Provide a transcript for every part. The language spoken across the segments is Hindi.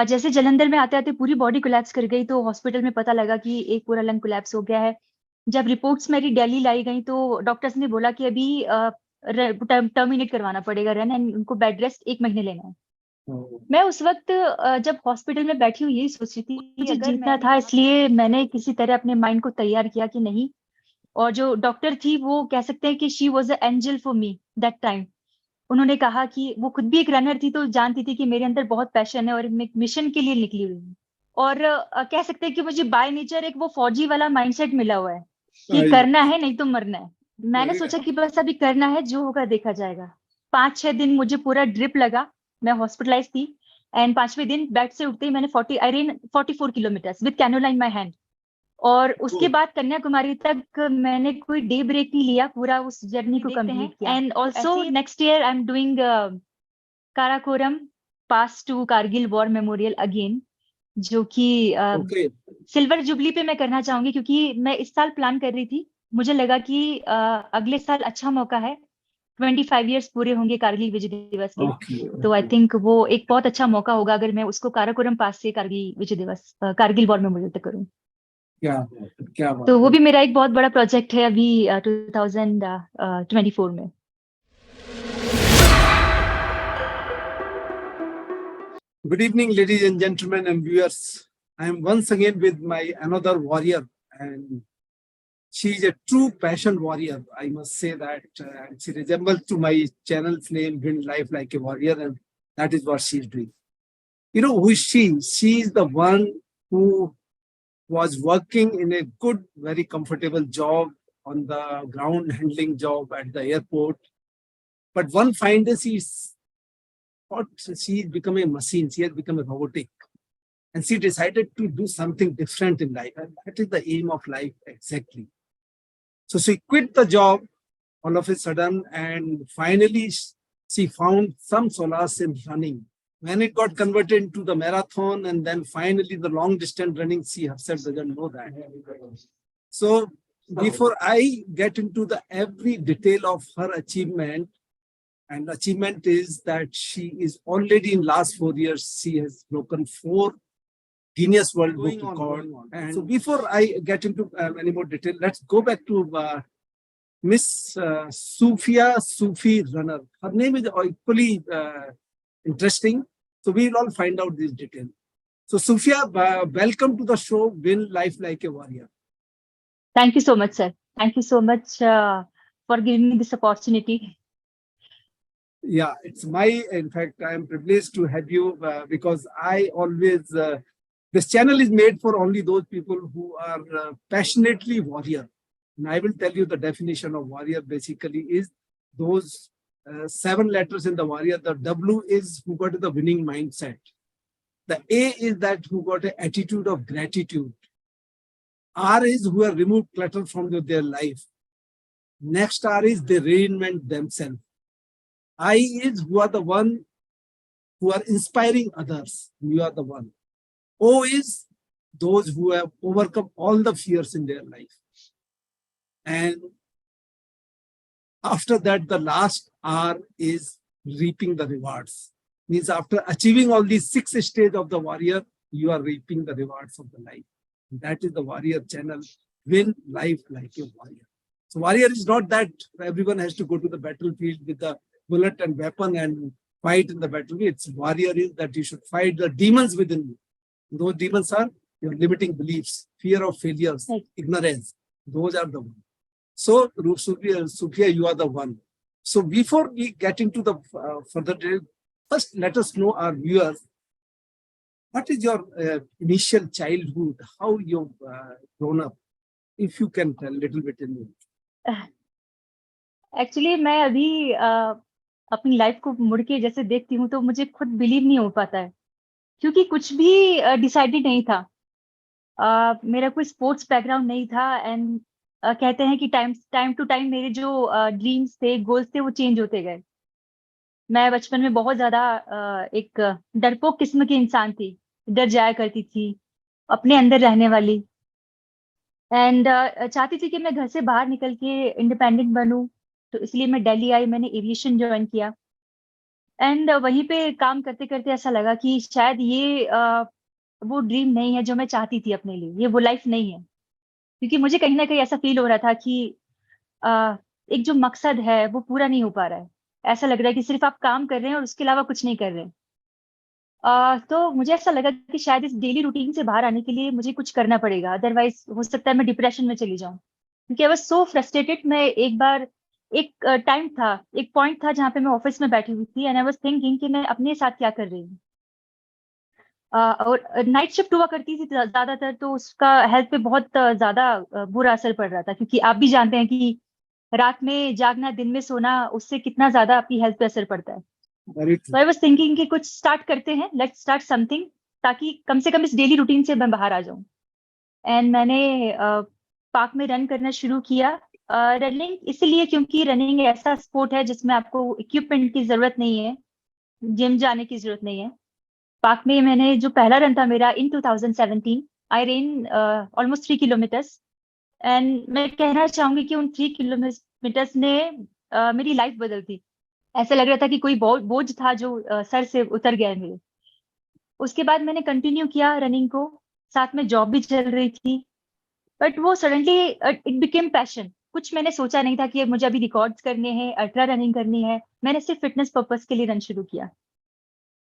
जैसे जलंधर में आते आते पूरी बॉडी कोलैप्स कर गई, तो हॉस्पिटल में पता लगा कि एक पूरा लंग कोलैप्स हो गया है। जब रिपोर्ट्स मेरी दिल्ली लाई गई तो डॉक्टर्स ने बोला कि अभी टर्मिनेट करवाना पड़ेगा रन, एंड उनको बेड रेस्ट 1 महीने लेना है। मैं उस वक्त जब हॉस्पिटल में बैठी हूँ यही सोच रही थी, मुझे जीतना था, इसलिए मैंने किसी तरह अपने माइंड को तैयार किया कि नहीं। और जो डॉक्टर थी वो कह सकते हैं कि she was a angel for me that time. उन्होंने कहा कि वो खुद भी एक रनर थी, तो जानती थी कि मेरे अंदर बहुत पैशन है और मैं एक मिशन के लिए निकली हुई हूँ। और कह सकते हैं कि मुझे बाय नेचर एक वो फौजी वाला माइंडसेट मिला हुआ है कि आई करना है नहीं तो मरना है। मैंने वेरी सोचा कि बस अभी करना है, जो होगा देखा जाएगा। 5-6 दिन मुझे पूरा ड्रिप लगा, मैं हॉस्पिटलाइज थी। एंड 5वें दिन बेड से उठते ही मैंने 44 kilometre with canola in my hand. और उसके गुड। बाद कन्याकुमारी तक मैंने कोई डे ब्रेक नहीं लिया, पूरा उस जर्नी को कंप्लीट किया। And also next year I am doing Karakoram pass to Kargil war memorial again, जो कि ओके। सिल्वर जुबली पे मैं करना चाहूंगी, क्योंकि मैं इस साल प्लान कर रही थी। मुझे लगा कि अगले साल अच्छा मौका है, 25 ईयर्स पूरे होंगे कारगिल विजय दिवस के। ओके। तो आई थिंक वो एक बहुत अच्छा मौका होगा अगर मैं उसको काराकोरम पास से कारगिल विजय दिवस कारगिल वॉर मेमोरियल तक करूँ। क्या बात है, क्या तो बात वो है। भी मेरा एक बहुत बड़ा प्रोजेक्ट है अभी 2024 में। Good evening, ladies and gentlemen and viewers. I am once again with my another warrior, and she is a true passion warrior. I must say that she resembles to my channel's name, Win Life Like a Warrior, and that is what she is doing. You know who is she? She is the one who was working in a good, very comfortable job on the ground handling job at the airport. But one fine day, she's become a machine. She has become a robotic. And she decided to do something different in life. And that is the aim of life exactly. So she quit the job all of a sudden, and finally she found some solace in running. When it got converted into the marathon and then finally the long distance running, she herself doesn't know that. So before I get into the every detail of her achievement, and achievement is that she is already in last 4 years, she has broken 4 Guinness World Book record. And so before I get into any more detail, let's go back to Miss Sufia Sufi Runner. Her name is equally interesting. So we'll all find out this detail. So Sufia, welcome to the show, Win Life Like a Warrior. Thank you so much, sir. Thank you so much for giving me this opportunity. Yeah, it's in fact, I am privileged to have you because I always, this channel is made for only those people who are passionately warrior. And I will tell you the definition of warrior basically is those 7 letters in the warrior. The W is who got the winning mindset. The A is that who got an attitude of gratitude. R is who have removed clutter from their life. Next R is they reinvent themselves. I is who are the one who are inspiring others. You are the one. O is those who have overcome all the fears in their life. And after that, the last R is reaping the rewards. Means after achieving all these 6 stages of the warrior, you are reaping the rewards of the life. And that is the warrior channel. Win life like a warrior. So warrior is not that everyone has to go to the battlefield with the bullet and weapon and fight in the battlefield. It's warrior is that you should fight the demons within you. Those demons are your limiting beliefs, fear of failures, Right. ignorance. Those are the ones. So, Sufia, you are the one. So, before we get into the further detail, first let us know our viewers, what is your initial childhood, how you've grown up, if you can tell a little bit in it. Actually मैं अभी अपनी लाइफ को मुड़ के जैसे देखती हूँ तो मुझे खुद बिलीव नहीं हो पाता है, क्योंकि कुछ भी डिसाइडेड नहीं था। मेरा कोई स्पोर्ट्स बैकग्राउंड नहीं था, एंड कहते हैं कि टाइम टू टाइम मेरे जो ड्रीम्स थे, गोल्स थे, वो चेंज होते गए। मैं बचपन में बहुत ज्यादा एक डरपोक किस्म की इंसान थी, डर जाया करती थी, अपने अंदर रहने वाली। एंड चाहती थी कि मैं घर से बाहर निकल के इंडिपेंडेंट बनूं। तो इसलिए मैं दिल्ली आई, मैंने एविएशन ज्वाइन किया। एंड वहीं पे काम करते करते ऐसा लगा कि शायद ये वो ड्रीम नहीं है जो मैं चाहती थी अपने लिए, ये वो लाइफ नहीं है। क्योंकि मुझे कहीं ना कहीं ऐसा फील हो रहा था कि अ, एक जो मकसद है वो पूरा नहीं हो पा रहा है। ऐसा लग रहा है कि सिर्फ आप काम कर रहे हैं और उसके अलावा कुछ नहीं कर रहे हैं। तो मुझे ऐसा लगा कि शायद इस डेली रूटीन से बाहर आने के लिए मुझे कुछ करना पड़ेगा, अदरवाइज हो सकता है मैं डिप्रेशन में चली जाऊं। क्योंकि आई वाज सो फ्रस्ट्रेटेड। मैं एक बार, एक टाइम था, एक पॉइंट था जहाँ पे मैं ऑफिस में बैठी हुई थी एंड आई वाज थिंकिंग कि मैं अपने साथ क्या कर रही हूँ। और नाइट शिफ्ट हुआ करती थी ज्यादातर, तो उसका हेल्थ पे बहुत ज्यादा बुरा असर पड़ रहा था। क्योंकि आप भी जानते हैं कि रात में जागना, दिन में सोना, उससे कितना ज्यादा आपकी हेल्थ पे असर पड़ता है। Very तो true. आई वाज थिंकिंग कि कुछ स्टार्ट करते हैं, लेट्स स्टार्ट समथिंग, ताकि कम से कम इस डेली रूटीन से मैं बाहर आ जाऊं। एंड मैंने पार्क में रन करना शुरू किया। रनिंग इसलिए क्योंकि रनिंग ऐसा स्पोर्ट है जिसमें आपको इक्विपमेंट की जरूरत नहीं है, जिम जाने की जरूरत नहीं है। पार्क में मैंने जो पहला रन था मेरा इन 2017, आई रेन ऑलमोस्ट 3 किलोमीटर्स। एंड मैं कहना चाहूंगी कि उन 3 किलोमीटर्स ने मेरी लाइफ बदल दी। ऐसा लग रहा था कि कोई बोझ था जो सर से उतर गया है मेरे। उसके बाद मैंने कंटिन्यू किया रनिंग को, साथ में जॉब भी चल रही थी। बट वो सडनली इट बिकेम पैशन। कुछ मैंने सोचा नहीं था कि मुझे अभी रिकॉर्ड्स करने हैं, अल्ट्रा रनिंग करनी है। मैंने सिर्फ फिटनेस पर्पस के लिए रन शुरू किया।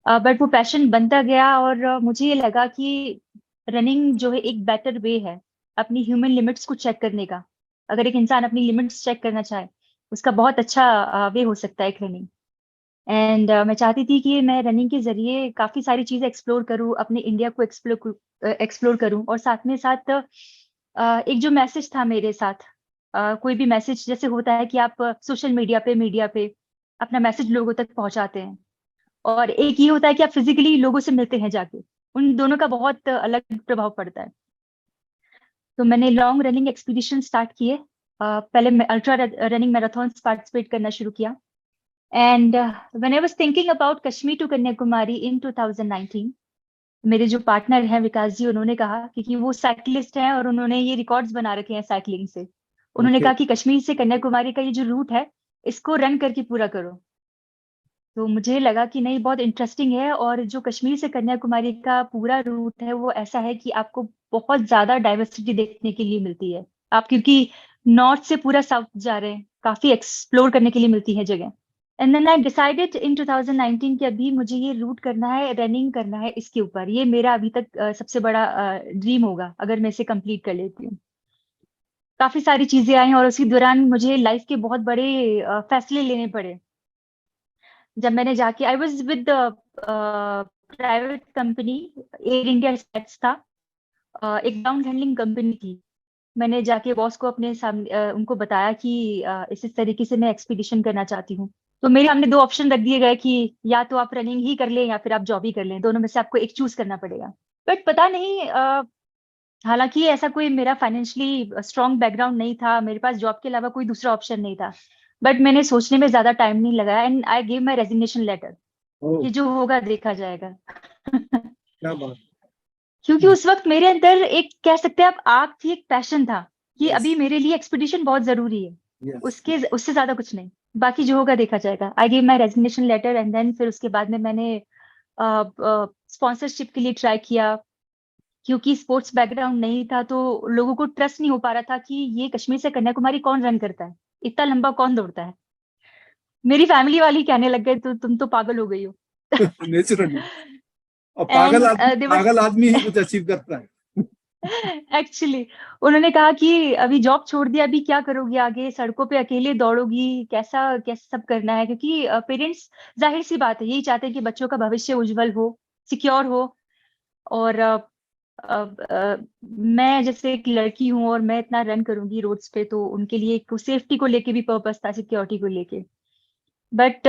बट वो पैशन बनता गया और मुझे ये लगा कि रनिंग जो है एक बेटर वे है अपनी ह्यूमन लिमिट्स को चेक करने का। अगर एक इंसान अपनी लिमिट्स चेक करना चाहे, उसका बहुत अच्छा वे हो सकता है एक रनिंग। एंड मैं चाहती थी कि मैं रनिंग के जरिए काफी सारी चीजें एक्सप्लोर करूं, अपने इंडिया को एक्सप्लोर करूं। और साथ में साथ एक जो मैसेज था मेरे साथ, कोई भी मैसेज जैसे होता है कि आप सोशल मीडिया पे, मीडिया पे अपना मैसेज लोगों तक पहुंचाते हैं, और एक ये होता है कि आप फिजिकली लोगों से मिलते हैं जाके। उन दोनों का बहुत अलग प्रभाव पड़ता है। तो मैंने लॉन्ग रनिंग एक्सपीडिशन स्टार्ट किए। पहले मैं अल्ट्रा रनिंग मैराथन पार्टिसिपेट करना शुरू किया। And when I was thinking about Kashmir to Kanyakumari in 2019, मेरे जो पार्टनर हैं विकास जी, उन्होंने कहा, क्योंकि वो साइकिलिस्ट हैं और उन्होंने ये रिकॉर्ड्स बना रखे हैं साइकिलिंग से, उन्होंने Okay. कहा कि कश्मीर से कन्याकुमारी का ये जो रूट है, इसको रन करके पूरा करो। तो मुझे लगा कि नहीं, बहुत इंटरेस्टिंग है। और जो कश्मीर से कन्याकुमारी का पूरा रूट है वो ऐसा है कि आपको बहुत ज्यादा डाइवर्सिटी देखने के लिए मिलती है। आप क्योंकि नॉर्थ से पूरा साउथ जा रहे हैं, काफी एक्सप्लोर करने के लिए मिलती है जगह। And then I decided in 2019 कि अभी मुझे ये रूट करना है, रनिंग करना है इसके ऊपर। ये मेरा अभी तक सबसे बड़ा ड्रीम होगा अगर मैं इसे कंप्लीट कर लेती हूँ। काफी सारी चीजें आई और उसी दौरान मुझे लाइफ के बहुत बड़े फैसले लेने पड़े। जब मैंने जाके, I was with private company, air India specs था, एक ग्राउंड हैंडलिंग कंपनी थी। मैंने जाके बॉस को अपने सामने उनको बताया कि इस तरीके से मैं एक्सपीडिशन करना चाहती हूँ। तो मेरे सामने दो ऑप्शन रख दिए गए कि या तो आप रनिंग ही कर लें या फिर आप जॉब ही कर लें, दोनों में से आपको एक चूज करना पड़ेगा। बट पता नहीं, हालांकि ऐसा कोई मेरा फाइनेंशियली स्ट्रांग बैकग्राउंड नहीं था, मेरे पास जॉब के अलावा कोई दूसरा ऑप्शन नहीं था। बट मैंने सोचने में ज्यादा टाइम नहीं लगाया and I give my resignation letter Oh, कि जो होगा देखा जाएगा। क्या बात. क्योंकि उस वक्त मेरे अंदर एक, कह सकते हैं आप, आग थी, एक पैशन था कि Yes. अभी मेरे लिए एक्सपीडिशन बहुत जरूरी है। Yes. उसके उससे ज्यादा कुछ नहीं, बाकी जो होगा देखा जाएगा। I give my resignation letter and then फिर उसके बाद में मैंने स्पॉन्सरशिप के लिए ट्राई किया। क्योंकि स्पोर्ट्स बैकग्राउंड नहीं था तो लोगों को ट्रस्ट नहीं हो पा रहा था कि ये कश्मीर से कन्याकुमारी कौन रन करता है, इतना लंबा कौन दौड़ता है। मेरी फैमिली वाली कहने लग गए, तो तुम तो पागल हो गई हो। Naturally. और एंड दे वर, पागल आदमी ही कुछ अचीव करता है. एक्चुअली उन्होंने कहा कि अभी जॉब छोड़ दिया, अभी क्या करोगी आगे, सड़कों पे अकेले दौड़ोगी, कैसा कैसा सब करना है। क्योंकि पेरेंट्स, जाहिर सी बात है, यही चाहते हैं कि बच्चों का भविष्य उज्जवल हो, सिक्योर हो। और मैं जैसे एक लड़की हूँ और मैं इतना रन करूंगी रोड्स पे, तो उनके लिए एक सेफ्टी को लेके भी पर्पस था, सिक्योरिटी को लेके। बट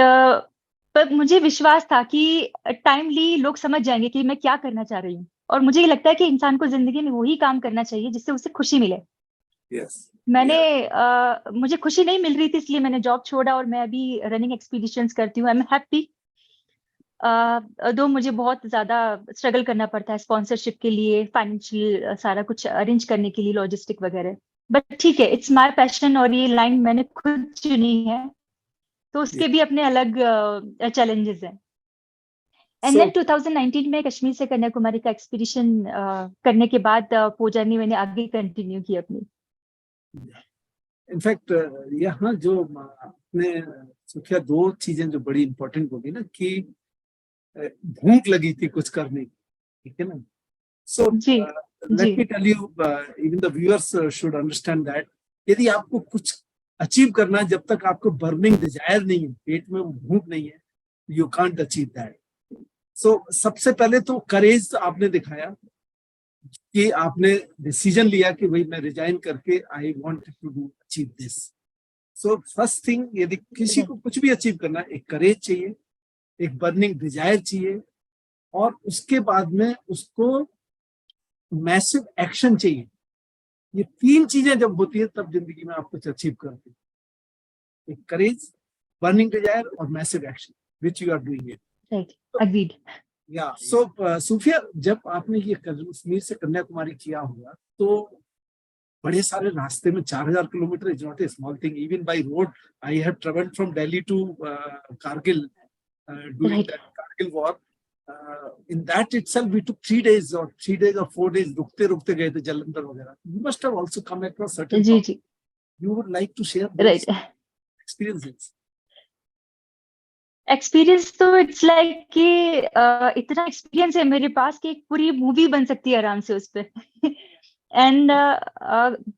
पर मुझे विश्वास था कि टाइमली लोग समझ जाएंगे कि मैं क्या करना चाह रही हूँ। और मुझे ये लगता है कि इंसान को जिंदगी में वही काम करना चाहिए जिससे उसे खुशी मिले। Yes. मैंने Yeah. मुझे खुशी नहीं मिल रही थी, इसलिए मैंने जॉब छोड़ा और मैं अभी रनिंग एक्सपीडिशंस करती हूँ। I am happy. दो मुझे बहुत ज्यादा स्ट्रगल करना पड़ता है स्पॉन्सरशिप के लिए, फाइनेंशियल सारा कुछ अरेंज करने के लिए, लॉजिस्टिक वगैरह। बट ठीक है, इट्स माय पैशन और ये लाइन मैंने खुद चुनी है। तो उसके भी अपने अलग चैलेंजेस हैं। एंड So देन 2019 में कश्मीर से कन्याकुमारी का एक्सपीडिशन करने के बाद जर्नी मैंने आगे कंटिन्यू की अपनी। इनफैक्ट यहाँ जो आपने सुखिया दो चीजें जो बड़ी इंपॉर्टेंट बोली ना कि भूख लगी थी कुछ करने की, ठीक है ना। सो जी जी let me tell you, even the viewers should understand that यदि आपको कुछ अचीव करना है, जब तक आपको बर्निंग डिजायर नहीं है, पेट में वो भूख नहीं है, यू कांट अचीव दैट। सो सबसे पहले तो करेज आपने दिखाया कि आपने डिसीजन लिया कि भाई मैं रिजाइन करके I want to do achieve this. So first thing, यदि किसी को कुछ भी अचीव करना है, एक करेज चाहिए, एक बर्निंग डिजायर चाहिए, और उसके बाद में उसको मैसिव एक्शन चाहिए। ये तीन चीजें जब होती है तब जिंदगी में आप कुछ अचीव करते हैं, एक करेज, बर्निंग डिजायर और massive action which you are doing it. Right, agreed. या सो सूफिया, जब आपने ये कश्मीर से कन्याकुमारी किया होगा तो बड़े सारे रास्ते में 4000 kilometre is not a small thing. Even by road I have travelled from Delhi to Kargil during right that Kargil war. In that itself, we took 3 days or 3 days or 4 days. रुकते रुकते गए थे जलंधर वगैरह. You must have also come across certain जी problems. जी You would like to share right. those experiences. Experience तो इट्स लाइक कि इतना एक्सपीरियंस है मेरे पास कि एक पूरी मूवी बन सकती है आराम से उस पे। एंड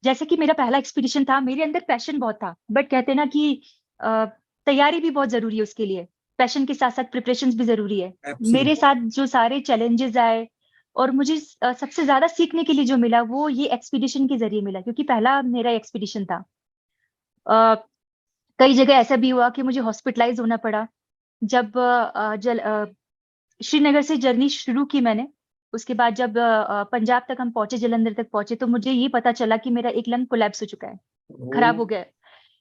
जैसे कि मेरा पहला एक्सपीडिशन था, मेरे अंदर पैशन बहुत था, बट कहते हैं ना कि तैयारी भी बहुत जरूरी है उसके लिए। पैशन के साथ साथ प्रिपरेशंस भी जरूरी है। मेरे Absolutely. साथ जो सारे चैलेंजेस आए और मुझे सबसे ज्यादा सीखने के लिए जो मिला वो ये एक्सपीडिशन के जरिए मिला, क्योंकि पहला मेरा एक्सपीडिशन था। अ, कई जगह ऐसा भी हुआ कि मुझे हॉस्पिटलाइज होना पड़ा। जब श्रीनगर से जर्नी शुरू की मैंने, उसके बाद जब पंजाब तक हम पहुंचे, जलंधर तक पहुंचे, तो मुझे ये पता चला कि मेरा एक लंग कोलैप्स हो चुका है, खराब हो Oh, गया है।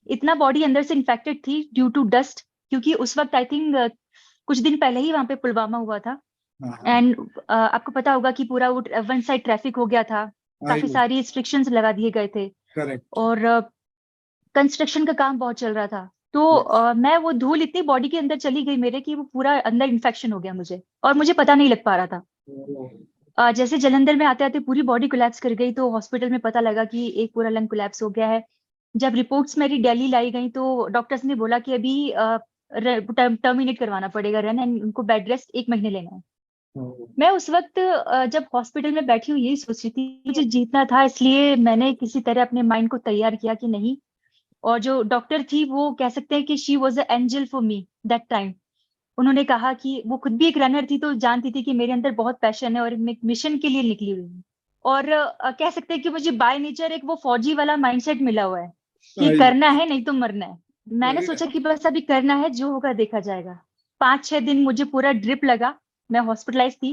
इतना बॉडी अंदर से इन्फेक्टेड थी ड्यू टू डस्ट, क्योंकि उस वक्त आई थिंक कुछ दिन पहले ही वहां पे पुलवामा हुआ था। एंड आपको पता होगा कि पूरा वन साइड ट्रैफिक हो गया था, I काफी know. सारी रिस्ट्रिक्शंस लगा दिए गए थे, Correct. और कंस्ट्रक्शन का काम बहुत चल रहा था। तो Yes. मैं वो धूल इतनी बॉडी के अंदर चली गई मेरे कि वो पूरा अंदर इन्फेक्शन हो गया मुझे, और मुझे पता नहीं लग पा रहा था। Oh, जैसे जलंधर में आते आते पूरी बॉडी कोलैप्स कर गई, तो हॉस्पिटल में पता लगा कि एक पूरा लंग कोलैप्स हो गया है। जब रिपोर्ट्स मेरी दिल्ली लाई गई तो डॉक्टर्स ने बोला कि अभी टर्मिनेट करवाना पड़ेगा रन, एंड उनको बेड रेस्ट 1 महीने लेना है। oh. मैं उस वक्त जब हॉस्पिटल में बैठी हुई यही सोच रही थी, मुझे जीतना था, इसलिए मैंने किसी तरह अपने माइंड को तैयार किया कि नहीं। और जो डॉक्टर थी वो कह सकते हैं कि she was a angel for me that time. उन्होंने कहा कि वो खुद भी एक रनर थी, तो जानती थी कि मेरे अंदर बहुत पैशन है और मैं एक मिशन के लिए निकली हुई हूँ। और कह सकते हैं कि मुझे बाय नेचर एक वो फौजी वाला माइंडसेट मिला हुआ है कि I know. करना है नहीं तो मरना है। मैंने Very सोचा well. कि बस अभी करना है, जो होगा देखा जाएगा। 5-6 दिन मुझे पूरा ड्रिप लगा, मैं हॉस्पिटलाइज थी।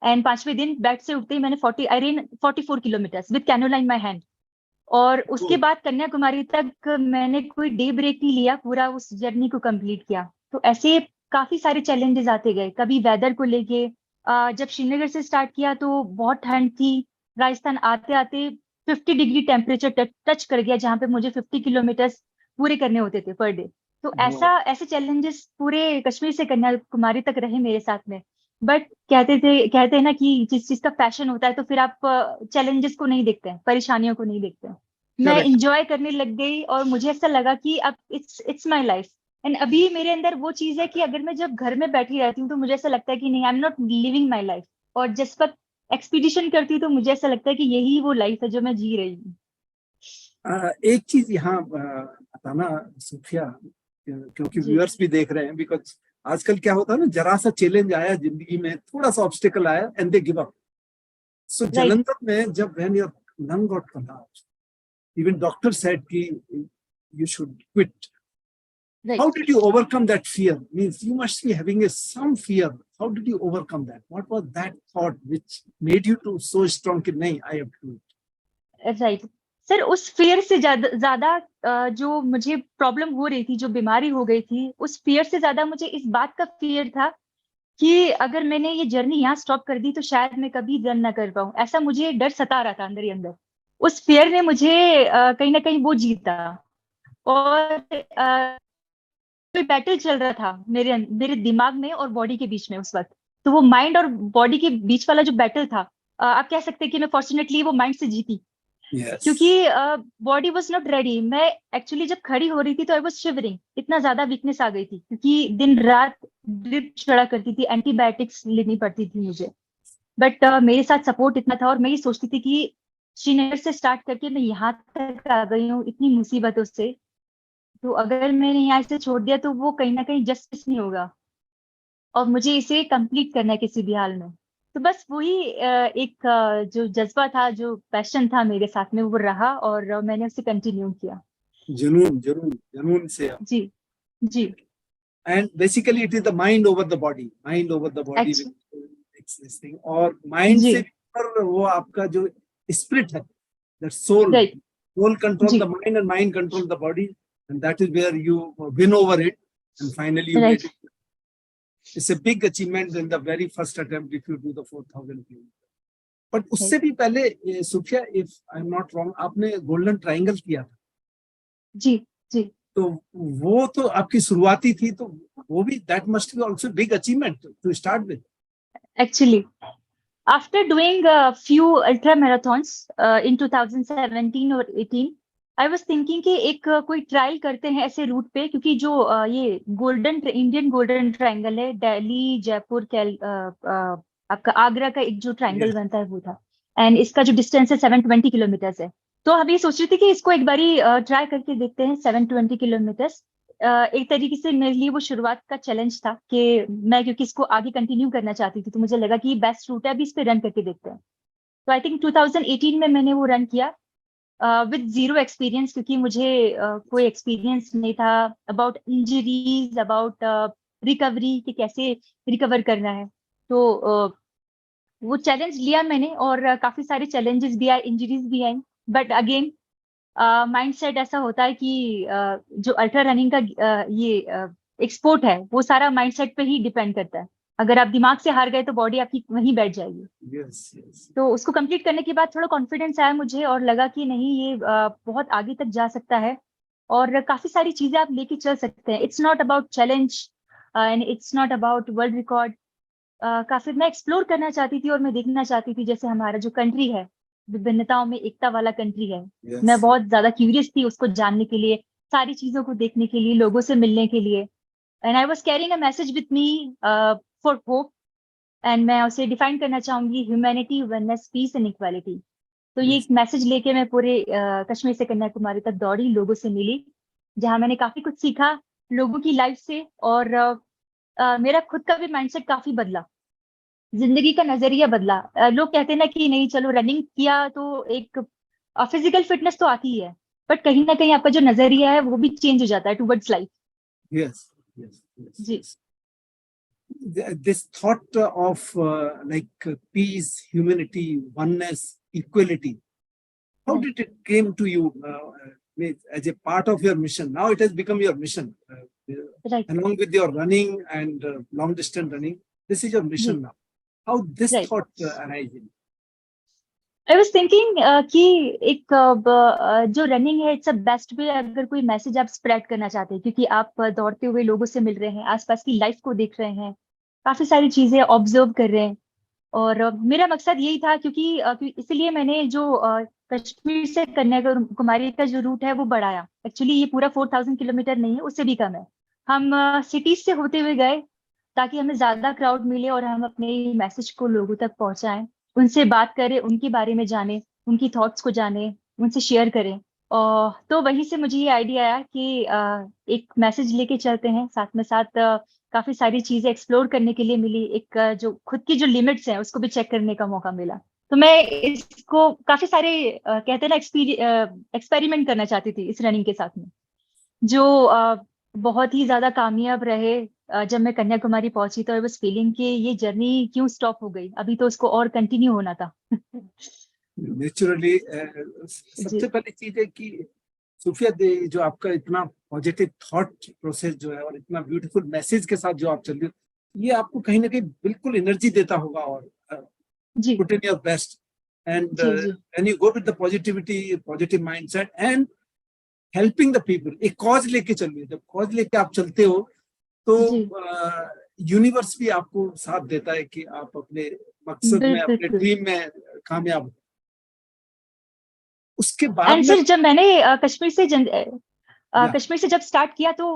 एंड 5वें दिन बेड से उठते ही मैंने 44 kilometre with cannula in my hand. और उसके Oh, बाद कन्याकुमारी तक मैंने कोई डे ब्रेक नहीं लिया, पूरा उस जर्नी को कंप्लीट किया। तो ऐसे काफी सारे चैलेंजेस आते गए, कभी वेदर को लेके। जब श्रीनगर से स्टार्ट किया तो बहुत ठंड थी, राजस्थान आते आते 50 डिग्री टेम्परेचर टच कर गया, जहाँ पे मुझे 50 किलोमीटर्स पूरे करने होते थे पर डे। तो oh. ऐसे चैलेंजेस पूरे कश्मीर से कन्याकुमारी तक रहे मेरे साथ में। बट कहते हैं ना कि जिस चीज का पैशन होता है तो फिर आप चैलेंजेस को नहीं देखते हैं, परेशानियों को नहीं देखते हैं। मैं Correct. इंजॉय करने लग गई और मुझे ऐसा लगा कि अब इट्स माय लाइफ। एंड अभी मेरे अंदर वो चीज है कि अगर मैं जब घर में बैठी रहती हूँ तो मुझे ऐसा लगता है कि नहीं, I am not living my life. और जिस वक्त एक्सपीडिशन करती हूँ तो मुझे ऐसा लगता है कि यही वो लाइफ है जो मैं जी रही हूँ। एक चीज यहाँ बताना सूफिया, क्योंकि जी व्यूअर्स भी देख रहे हैं, बिकॉज आजकल क्या होता है ना, जरा सा चैलेंज आया जिंदगी में, थोड़ा सा ऑब्स्टिकल आया and they give up. So right Jalandhar में जब when your lung got collapse, even doctor said ki you should quit. How right. did you overcome that fear? Means you must be having some fear. How did you overcome that? What was that thought which made you to so strong कि नहीं, I have to do it? Right sir, उस फियर से ज्यादा जो मुझे प्रॉब्लम हो रही थी, जो बीमारी हो गई थी, उस फियर से ज्यादा मुझे इस बात का फियर था कि अगर मैंने ये जर्नी यहाँ स्टॉप कर दी तो शायद मैं कभी रन ना कर पाऊं। ऐसा मुझे डर सता रहा था अंदर ही अंदर। उस फियर ने मुझे कहीं ना कहीं वो जीता। और कोई बैटल चल रहा था मेरे दिमाग में और बॉडी के बीच में उस वक्त। तो वो माइंड और बॉडी के बीच वाला जो बैटल था, आप कह सकते हैं कि मैं फॉर्चुनेटली वो माइंड से जीती, क्योंकि Yes. Body was not ready. मैं एक्चुअली जब खड़ी हो रही थी तो आई वॉज शिवरिंग, इतना ज्यादा वीकनेस आ गई थी, क्योंकि दिन रात ड्रिप चढ़ा करती थी, एंटीबायोटिक्स लेनी पड़ती थी मुझे। बट मेरे साथ सपोर्ट इतना था, और मैं ये सोचती थी कि श्रीनगर से स्टार्ट करके मैं यहाँ तक आ गई हूँ इतनी मुसीबतों से, तो अगर मैंने यहाँ से छोड़ दिया तो वो कहीं ना कहीं जस्टिस नहीं होगा, और मुझे इसे कंप्लीट करना है किसी भी हाल में। तो बस वही एक जो जज्बा था, जो पैशन था मेरे साथ में, वो रहा, और मैंने उसे कंटिन्यू किया। जुनून, जुनून, जुनून से। जी जी। And basically it is the mind over the body, mind over the body which actually makes this thing. और mind जी से भी ऊपर वो आपका जो spirit है, the soul, right soul control जी the mind and mind control the body, and that is where you win over it, and finally you right. made it. It's a big achievement in the very first attempt if you do the 4,000 kilometers. But उससे भी पहले Sufiya, if I'm not wrong, आपने गोल्डन ट्रायंगल किया था, जी जी। तो वो तो आपकी शुरुआती थी, तो वो भी that must be also big achievement to start with. Actually, after doing a few ultra marathons in 2017 और 18, I was thinking कि एक कोई ट्रायल करते हैं ऐसे रूट पे, क्योंकि जो ये इंडियन गोल्डन ट्रायंगल है, दिल्ली जयपुर आपका आगरा का एक जो ट्रायंगल Yes. बनता है वो था, एंड इसका जो डिस्टेंस है 720 किलोमीटर्स है। तो हम ये सोच रही थी कि इसको एक बारी ट्राई करके देखते हैं 720 किलोमीटर्स। एक तरीके से मेरे लिए वो शुरुआत का चैलेंज था कि मैं, क्योंकि इसको आगे कंटिन्यू करना चाहती थी, तो मुझे लगा कि बेस्ट रूट है, अभी इस पे रन करके देखते हैं। तो आई थिंक 2018 में मैंने वो रन किया विद जीरो एक्सपीरियंस, क्योंकि मुझे कोई एक्सपीरियंस नहीं था अबाउट इंजरीज, अबाउट रिकवरी, कि कैसे रिकवर करना है। तो वो चैलेंज लिया मैंने, और काफी सारे चैलेंजेस भी आए, इंजरीज भी आई। बट अगेन माइंडसेट ऐसा होता है कि जो अल्ट्रा रनिंग का ये एक स्पोर्ट है, वो सारा माइंडसेट पे ही डिपेंड करता है। अगर आप दिमाग से हार गए तो बॉडी आपकी वहीं बैठ जाएगी। Yes, yes. तो उसको कंप्लीट करने के बाद थोड़ा कॉन्फिडेंस आया मुझे, और लगा कि नहीं, ये बहुत आगे तक जा सकता है, और काफी सारी चीजें आप लेके चल सकते हैं। It's not about challenge and it's not about world record. काफी मैं एक्सप्लोर करना चाहती थी, और मैं देखना चाहती थी जैसे हमारा जो कंट्री है, विभिन्नताओं में एकता वाला कंट्री है। मैं Yes. बहुत ज्यादा क्यूरियस थी उसको जानने के लिए, सारी चीजों को देखने के लिए, लोगों से मिलने के लिए। And I was carrying a message with me for hope, and मैं उसे डिफाइन करना चाहूंगी, humanity, oneness, peace and equality. तो ये एक Yes. मैसेज लेके मैं पूरे कश्मीर से कन्याकुमारी तक दौड़ी, लोगों से मिली, जहाँ मैंने काफी कुछ सीखा लोगों की लाइफ से, और मेरा खुद का भी माइंडसेट काफी बदला, जिंदगी का नजरिया बदला। लोग कहते हैं ना कि नहीं, चलो रनिंग किया तो एक फिजिकल फिटनेस तो आती ही है, बट कहीं ना कहीं आपका जो नजरिया है वो भी चेंज हो जाता है towards life. Yes. Yes. Yes. जी Yes. This thought of peace, humanity, oneness, equality. How right did it came to you as a part of your mission? Now it has become your mission, right along with your running and long distance running. This is your जी mission now. How this right. thought arising? I was thinking कि एक जो रनिंग है, इट्स अ बेस्ट वे अगर कोई मैसेज आप स्प्रेड करना चाहते हैं, क्योंकि आप दौड़ते हुए लोगों से मिल रहे हैं, आसपास की लाइफ को देख रहे हैं, काफी सारी चीजें ऑब्जर्व कर रहे हैं। और मेरा मकसद यही था, इसलिए मैंने जो कश्मीर से कन्याकुमारी का जो रूट है वो बढ़ाया। एक्चुअली ये पूरा 4000 किलोमीटर नहीं है, उससे भी कम है। हम सिटीज से होते हुए गए, ताकि हमें ज्यादा क्राउड मिले और हम अपने मैसेज को लोगों तक पहुंचाएं, उनसे बात करें, उनके बारे में जाने, उनकी थॉट्स को जाने, उनसे शेयर करें। और तो वहीं से मुझे ये आइडिया आया कि एक मैसेज लेके चलते हैं, साथ में साथ काफी सारी चीजें एक्सप्लोर करने के लिए मिली, एक जो खुद की जो लिमिट्स हैं उसको भी चेक करने का मौका मिला। तो मैं इसको काफी सारे कहते हैं ना एक्सपेरिमेंट करना चाहती थी इस रनिंग के साथ में, जो बहुत ही ज्यादा कामयाब रहे। जब मैं कन्याकुमारी पहुंची तो आई वाज फीलिंग कि ये जर्नी क्यों स्टॉप हो गई, अभी तो उसको और कंटिन्यू होना था। नेचुरली सबसे जी पहली चीज है कि सूफिया दे, जो आपका इतना पॉजिटिव थॉट प्रोसेस जो है और इतना ब्यूटीफुल मैसेज के साथ जो आप चल रहे हो, ये आपको कहीं ना कहीं बिल्कुल एनर्जी देता होगा, और जी put in your best, and जी जी when you go with the positivity, positive mindset, and helping the people, एक कॉज लेके चलिए। जब कॉज लेके आप चलते हो तो जी यूनिवर्स भी आपको साथ देता है कि आप अपने मकसद में, अपने बिल्कुल। ड्रीम में कामयाब हो। उसके बाद एंड में सर जब मैंने या कश्मीर से जब स्टार्ट किया तो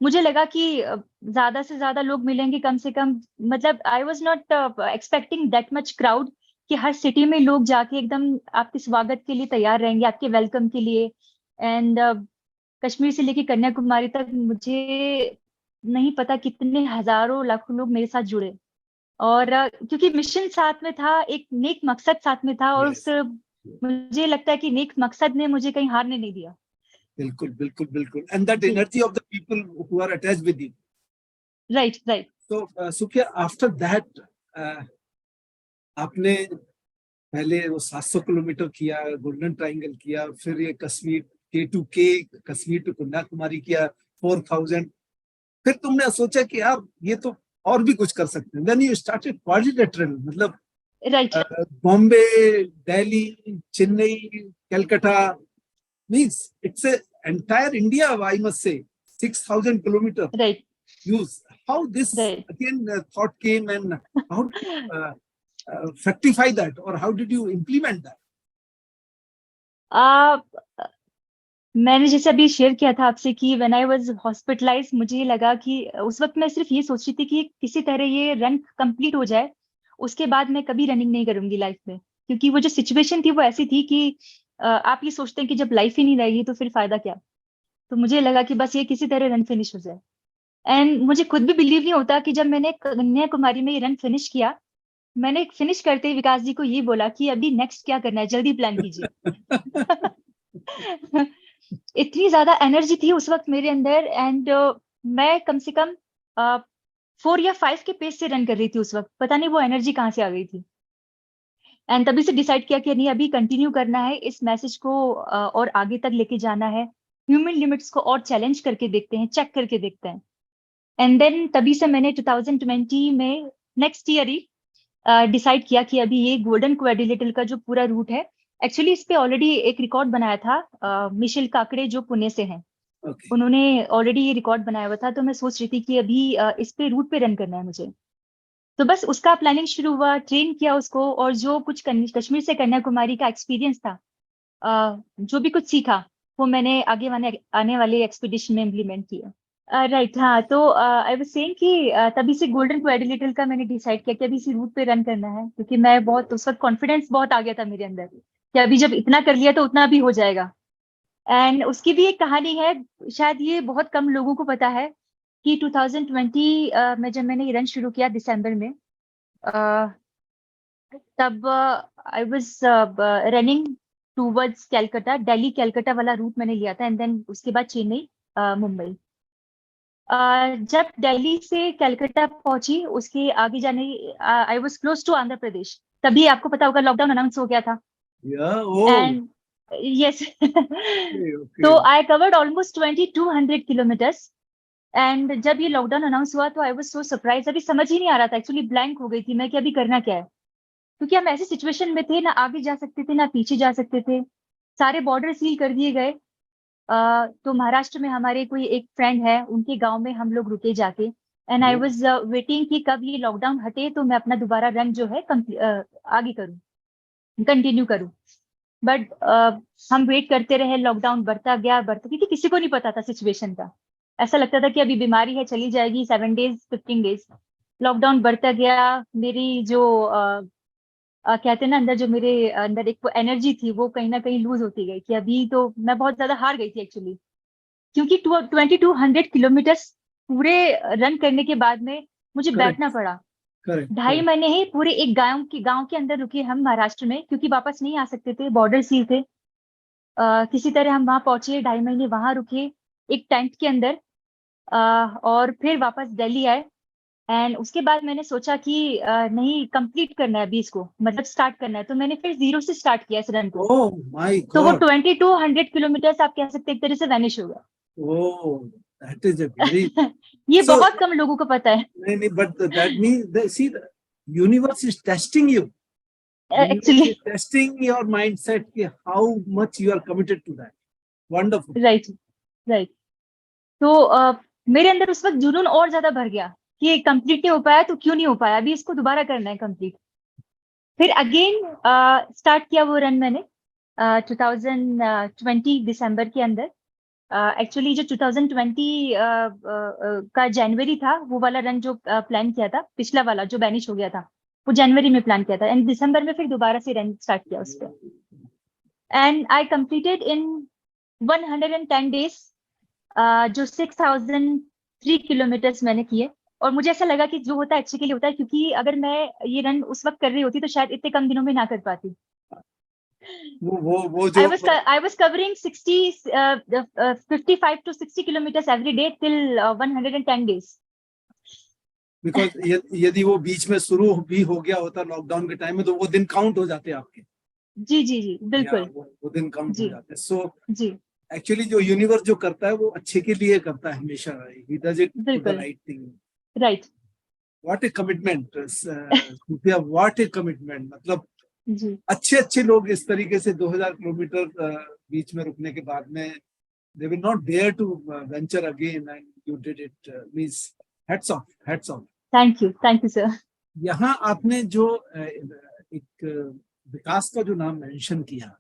मुझे लगा कि ज्यादा से ज्यादा लोग मिलेंगे कम से कम, मतलब I was not expecting that much crowd, कि हर सिटी में लोग जाके एकदम आपके स्वागत के लिए तैयार रहेंगे, आपके वेलकम के लिए। एंड कश्मीर से लेके कन्याकुमारी तक मुझे नहीं पता कितने हजारों लाखों लोग मेरे साथ जुड़े। और क्योंकि मिशन साथ में था, एक नेक मकसद साथ में था, और उस यस, मुझे लगता है कि नेक मकसद ने मुझे कहीं हारने नहीं दिया। बिल्कुल बिल्कुल बिल्कुल। एंड दैट जी energy of the people who are attached with you. Right right. तो सुखिया, आफ्टर दैट आपने पहले वो 700 किलोमीटर किया, गोल्डन ट्रायंगल किया, फिर ये कश्मीर K2K, कश्मीर टू कन्याकुमारी किया 4000। फिर तुमने सोचा कि यार ये तो और भी कुछ कर सकते हैं। देन यू स्टार्टेड क्वाड्रिलेटरल, मतलब right Bombay, Delhi, Chennai, Calcutta, means it's a entire India, I must say 6000 kilometre right use. How this right. again thought came, and how did you fructify that, or how did you implement that? आ, मैंने जैसे अभी शेयर किया था आपसे कि व्हेन आई वाज हॉस्पिटलाइज, मुझे ये लगा कि उस वक्त मैं सिर्फ ये सोच रही थी कि किसी तरह ये रन कंप्लीट हो जाए, उसके बाद मैं कभी रनिंग नहीं करूंगी लाइफ में। क्योंकि वो जो सिचुएशन थी वो ऐसी थी कि आप ये सोचते हैं कि जब लाइफ ही नहीं रहेगी तो फिर फायदा क्या। तो मुझे लगा कि बस ये किसी तरह रन फिनिश हो जाए। एंड मुझे खुद भी बिलीव नहीं होता कि जब मैंने कन्याकुमारी में ये रन फिनिश किया, मैंने फिनिश करते ही विकास जी को ये बोला कि अभी नेक्स्ट क्या करना है, जल्दी प्लान कीजिए। इतनी ज्यादा एनर्जी थी उस वक्त मेरे अंदर। एंड मैं कम से कम 4 या 5 के पेस से रन कर रही थी उस वक्त, पता नहीं वो एनर्जी कहाँ से आ गई थी। एंड तभी से डिसाइड किया कि नहीं, अभी कंटिन्यू करना है इस मैसेज को, और आगे तक लेके जाना है। ह्यूमन लिमिट्स को और चैलेंज करके देखते हैं, चेक करके देखते हैं। एंड देन तभी से मैंने 2020 में नेक्स्ट ईयर ही डिसाइड किया कि अभी ये गोल्डन क्वाड्रिलेटरल का जो पूरा रूट है, एक्चुअली इस पे ऑलरेडी एक रिकॉर्ड बनाया था मिशेल काकड़े जो पुणे से हैं, Okay. उन्होंने ऑलरेडी ये रिकॉर्ड बनाया हुआ था। तो मैं सोच रही थी कि अभी इस पे रूट पे रन करना है मुझे। तो बस उसका प्लानिंग शुरू हुआ, ट्रेन किया उसको, और जो कुछ कश्मीर से कन्याकुमारी का एक्सपीरियंस था, जो भी कुछ सीखा, वो मैंने आने वाले एक्सपीडिशन में इम्प्लीमेंट किया। राइट हाँ। तो आई वाज सेइंग कि तभी से गोल्डन क्वाड्रिलेटरल का मैंने डिसाइड किया कि अभी इसी रूट पे रन करना है, क्योंकि मैं बहुत उस वक्त कॉन्फिडेंस बहुत आ गया था मेरे अंदर कि अभी जब इतना कर लिया तो उतना भी हो जाएगा। एंड उसकी भी एक कहानी है, शायद ये बहुत कम लोगों को पता है कि 2020 में जब मैंने ये रन शुरू किया दिसंबर में, अ, तब I was running towards Calcutta, Delhi Calcutta वाला रूट मैंने लिया था। एंड देन उसके बाद चेन्नई, मुंबई। जब दिल्ली से कलकत्ता पहुंची, उसके आगे जाने, I was close to Andhra Pradesh. तभी आपको पता होगा लॉकडाउन अनाउंस हो गया था। Yeah. Oh. And yes Okay. तो Okay. I covered almost 2200 kilometres. And जब ये लॉकडाउन अनाउंस हुआ तो आई वाज सो सरप्राइज, अभी समझ ही नहीं आ रहा था, एक्चुअली ब्लैंक हो गई थी मैं कि अभी करना क्या है। क्योंकि हम ऐसी सिचुएशन में थे, ना आगे जा सकते थे ना पीछे जा सकते थे, सारे बॉर्डर सील कर दिए गए। तो महाराष्ट्र में हमारे कोई एक फ्रेंड है, उनके गांव में हम लोग रुके जाके। And I Oh. Was waiting कि कब ये लॉकडाउन हटे तो मैं अपना दोबारा रन जो है आगे करूं, कंटिन्यू करूं। बट हम वेट करते रहे, लॉकडाउन बढ़ता गया बढ़ता, क्योंकि किसी को नहीं पता था सिचुएशन का। ऐसा लगता था कि अभी बीमारी है, चली जाएगी 7 डेज 15 डेज। लॉकडाउन बढ़ता गया। मेरी जो कहते हैं ना, अंदर जो मेरे अंदर एक एनर्जी थी वो कहीं ना कहीं लूज होती गई, कि अभी तो मैं बहुत ज्यादा हार गई थी एक्चुअली। क्योंकि 2200 किलोमीटर्स पूरे रन करने के बाद में मुझे बैठना Correct. पड़ा। Correct. 2.5 महीने ही पूरे एक गांव के अंदर रुके हम महाराष्ट्र में, क्योंकि वापस नहीं आ सकते थे, बॉर्डर सील थे। किसी तरह हम वहां पहुंचे, 2.5 महीने वहां रुके एक टेंट के अंदर। और फिर वापस दिल्ली आए। एंड उसके बाद मैंने सोचा कि नहीं, कंप्लीट करना है अभी इसको, मतलब स्टार्ट करना है। तो मैंने फिर जीरो से स्टार्ट किया इस रन को। Oh my तो वो God. 2200 किलोमीटर्स आप कह सकते हैं एक तरह से वैनिश हो गया। Oh, that is a very ये so. बहुत कम लोगों को पता है But that means see, the universe is testing you. Universe actually. is testing your mindset. कि how much you are committed to that. Wonderful. Right, right. तो मेरे अंदर उस वक्त जुनून और ज्यादा भर गया कि कंप्लीट नहीं हो पाया तो क्यों नहीं हो पाया, अभी इसको दोबारा करना है कंप्लीट। फिर अगेन स्टार्ट किया वो रन मैंने 2020 दिसंबर के अंदर। एक्चुअली जो 2020 का जनवरी था, वो वाला रन जो प्लान किया था, पिछला वाला जो बैनिश हो गया था, वो जनवरी में प्लान किया था, एंड दिसंबर में फिर दोबारा से रन स्टार्ट किया उस पर। And I completed in 110 days, जो 6003 किलोमीटर्स मैंने किए। और मुझे ऐसा लगा कि जो होता है अच्छे के लिए होता है, क्योंकि अगर मैं ये रन उस वक्त कर रही होती तो शायद इतने कम दिनों में ना कर पाती। वो जो I was covering 55 to 60 kilometers every day till 110 days. Because यदि वो बीच में शुरू भी हो गया होता लॉकडाउन के टाइम में, तो वो दिन काउंट हो जाते आपके। जी जी जी, बिल्कुल। वो दिन काउंट हो जी जाते। सो जी, एक्चुअली जो यूनिवर्स जो करता है वो अच्छे के लिए करता है हमेशा। He does it for the बिल्कुल। Right thing. Right. What a commitment Sufiya, what a commitment. मतलब जी अच्छे लोग इस तरीके से 2000 किलोमीटर बीच में रुकने के बाद में they will not dare to venture again, and you did it. Means hats off, hats off. Thank you sir. यहाँ आपने जो एक विकास का जो नाम मेंशन किया,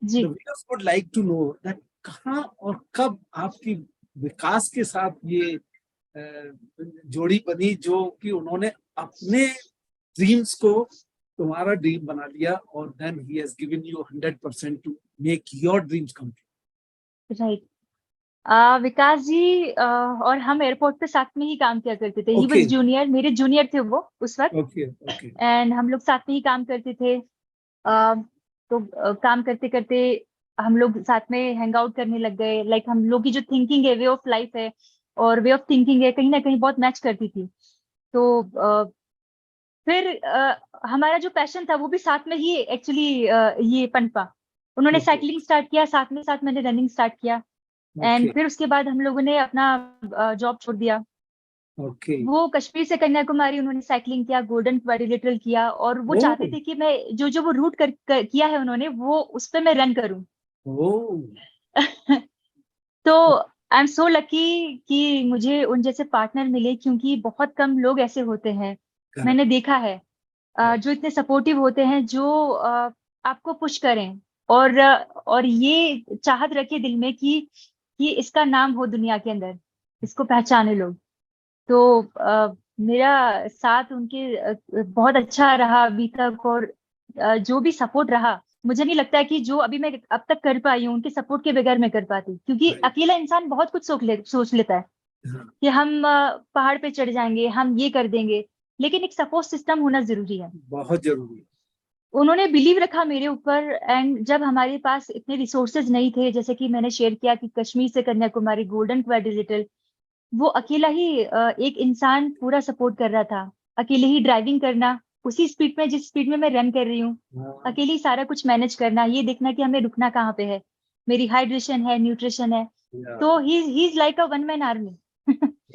जी the viewers would like to know that कहाँ और कब आपकी विकास के साथ ये जोड़ी बनी, जो कि उन्होंने अपने ड्रीम्स को तुम्हारा ड्रीम बना लिया, और then he has given you 100% to make your dreams come true. Right. Vikas ji और हम एयरपोर्ट पे साथ में ही काम किया करते थे। ही Okay. वॉज जूनियर, मेरे जूनियर थे वो उस वक्त। Okay, okay. एंड हम लोग साथ में ही काम करते थे। तो काम करते करते हम लोग साथ में हैंग आउट करने लग गए। लाइक हम लोग की जो थिंकिंग है, वे ऑफ लाइफ है और वे ऑफ थिंकिंग है, कहीं ना कहीं बहुत मैच करती थी। तो फिर हमारा जो पैशन था वो भी साथ में ही एक्चुअली ये पनपा। उन्होंने Okay. साइकिलिंग स्टार्ट किया, साथ में साथ मैंने रनिंग स्टार्ट किया। And Okay. फिर उसके बाद हम लोगों ने अपना जॉब छोड़ दिया। Okay. वो कश्मीर से कन्याकुमारी उन्होंने साइकिलिंग किया, गोल्डन क्वाड्रिलेटरल किया, और वो चाहते Oh. थे कि मैं जो वो रूट किया है उन्होंने, वो उस पर मैं रन करूं। Oh. तो आई एम सो लकी कि मुझे उन जैसे पार्टनर मिले, क्योंकि बहुत कम लोग ऐसे होते हैं, Correct. मैंने देखा है, Correct. जो इतने सपोर्टिव होते हैं, जो आपको पुश करें और ये चाहत रखे दिल में कि इसका नाम हो दुनिया के अंदर, इसको पहचाने लोग। तो मेरा साथ उनके बहुत अच्छा रहा अभी तक। और जो भी सपोर्ट रहा, मुझे नहीं लगता है कि जो अभी मैं अब तक कर पाई हूँ उनके सपोर्ट के बगैर मैं कर पाती, क्योंकि Right. अकेला इंसान बहुत कुछ सोच लेता है हाँ, कि हम पहाड़ पे चढ़ जाएंगे, हम ये कर देंगे, लेकिन एक सपोर्ट सिस्टम होना जरूरी है। बहुत जरूरी है। उन्होंने बिलीव रखा मेरे ऊपर। एंड जब हमारे पास इतने रिसोर्सेज नहीं थे, जैसे कि मैंने शेयर किया कि कश्मीर से कन्याकुमारी गोल्डन क्वाड्रिलेटरल, वो अकेला ही एक इंसान पूरा सपोर्ट कर रहा था। अकेले ही ड्राइविंग करना उसी स्पीड में जिस स्पीड में मैं रन कर रही हूँ, हाँ, अकेले ही सारा कुछ मैनेज करना, ये देखना कि हमें रुकना कहाँ पे है, मेरी हाइड्रेशन है, न्यूट्रिशन है। yeah. तो he is like a one man army.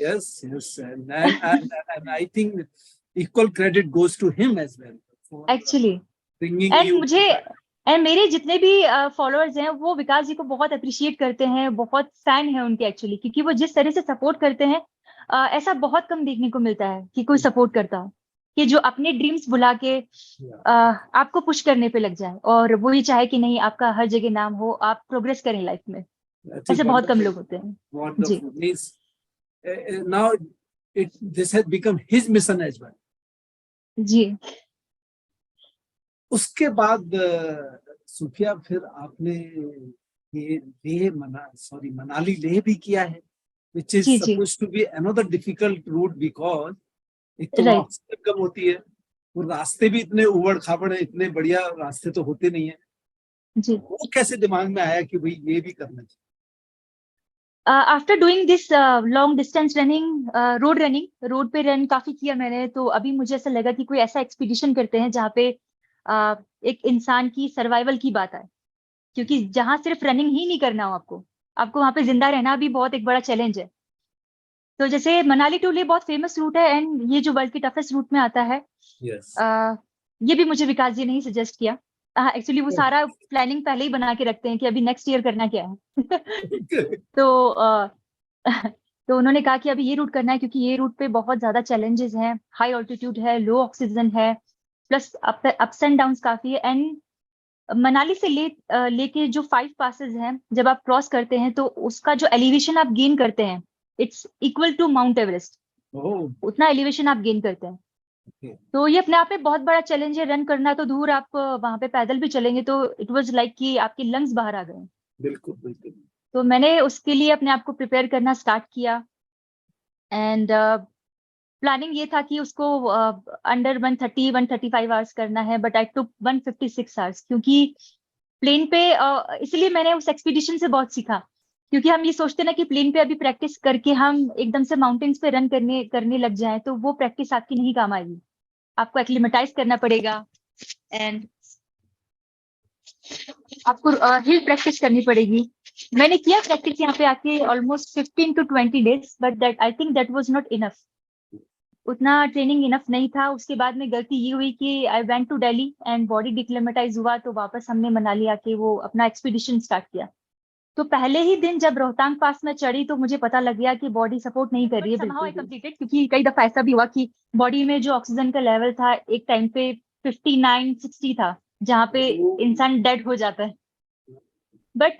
Yes, yes, and I think equal credit goes to him as well for actually. bringing and you to मुझे that. एंड मेरे जितने भी फॉलोअर्स हैं वो विकास जी को बहुत अप्रिशिएट करते हैं, बहुत फैन है उनके एक्चुअली, क्योंकि वो जिस तरह से सपोर्ट करते हैं, ऐसा बहुत कम देखने को मिलता है कि कोई सपोर्ट करता हो, कि जो अपने ड्रीम्स भुला के Yeah. आपको पुश करने पे लग जाए, और वो ये चाहे कि नहीं आपका हर जगह नाम हो, आप प्रोग्रेस करें लाइफ में। That is ऐसे बहुत कम wonderful. लोग होते हैं। जी Wonderful. Means now this has become his mission as well. जी उसके बाद सुफिया फिर आपने ये मनाली लेह भी किया है, which is ji ji, supposed to be another difficult route because एक तो वहाँ राइट ऑक्सीजन कम होती है, वो रास्ते भी इतने उबड़ खाबड़ है, इतने बढ़िया रास्ते तो होते नहीं है। जी। वो कैसे दिमाग में आया कि भाई ये भी करना चाहिए? After doing this long distance running, road पे रन काफी किया मैंने, तो अभी मुझे ऐसा लगा कि कोई ऐसा एक्सपीडिशन करते हैं जहाँ पे एक इंसान की सर्वाइवल की बात आए, क्योंकि जहाँ सिर्फ रनिंग ही नहीं करना हो, आपको वहाँ पे जिंदा रहना भी बहुत एक बड़ा चैलेंज है। तो जैसे मनाली टू लेह बहुत फेमस रूट है, एंड ये जो वर्ल्ड की टफेस्ट रूट में आता है, Yes. ये भी मुझे विकास जी ने ही सजेस्ट किया। एक्चुअली वो सारा प्लानिंग पहले ही बना के रखते हैं कि अभी नेक्स्ट ईयर करना क्या है। Okay. तो तो उन्होंने कहा कि अभी ये रूट करना है क्योंकि ये रूट पे बहुत ज्यादा चैलेंजेस हैं, हाई ऑल्टीट्यूड है, लो ऑक्सीजन है, प्लस अप्स एंड डाउन्स काफी है। एंड मनाली से लेके जो 5 पासेस हैं, जब आप क्रॉस करते हैं तो उसका जो एलिवेशन आप गेन करते हैं, it's equal to mount Everest. Oh, उतना एलिवेशन आप गेन करते हैं। okay. तो ये अपने आप में बहुत बड़ा चैलेंज है। रन करना तो दूर, आप वहां पे पैदल भी चलेंगे तो इट वाज लाइक कि आपके लंग्स बाहर आ गए। बिल्कुल बिल्कुल। तो मैंने उसके लिए अपने आप को प्रिपेयर करना स्टार्ट किया। एंड प्लानिंग ये था कि उसको अंडर 135 आवर्स करना है, बट आई टुक 156 आवर्स, क्योंकि प्लेन पे इसलिए मैंने उस एक्सपीडिशन से बहुत सीखा। क्योंकि हम ये सोचते ना कि प्लेन पे अभी प्रैक्टिस करके हम एकदम से माउंटेन्स पे रन करने करने लग जाएं, तो वो प्रैक्टिस आपकी नहीं काम आएगी। आपको एक्लिमेटाइज करना पड़ेगा एंड आपको हिल प्रैक्टिस करनी पड़ेगी। मैंने किया प्रैक्टिस यहाँ पे आके almost 15 to 20 days, but that I think that was not enough. उतना ट्रेनिंग इनफ नहीं था। उसके बाद में गलती ये हुई कि I went to Delhi and body declimatize हुआ, तो वापस हमने मनाली आके वो अपना एक्सपीडिशन स्टार्ट किया। तो पहले ही दिन जब रोहतांग पास में चढ़ी तो मुझे पता लग गया कि बॉडी सपोर्ट नहीं कर रही है बिल्कुल भी। कंप्लीटेड, क्योंकि कई दफा ऐसा भी हुआ कि बॉडी में जो ऑक्सीजन का लेवल था एक टाइम पे 59-60 था, जहाँ पे इंसान डेड हो जाता है। बट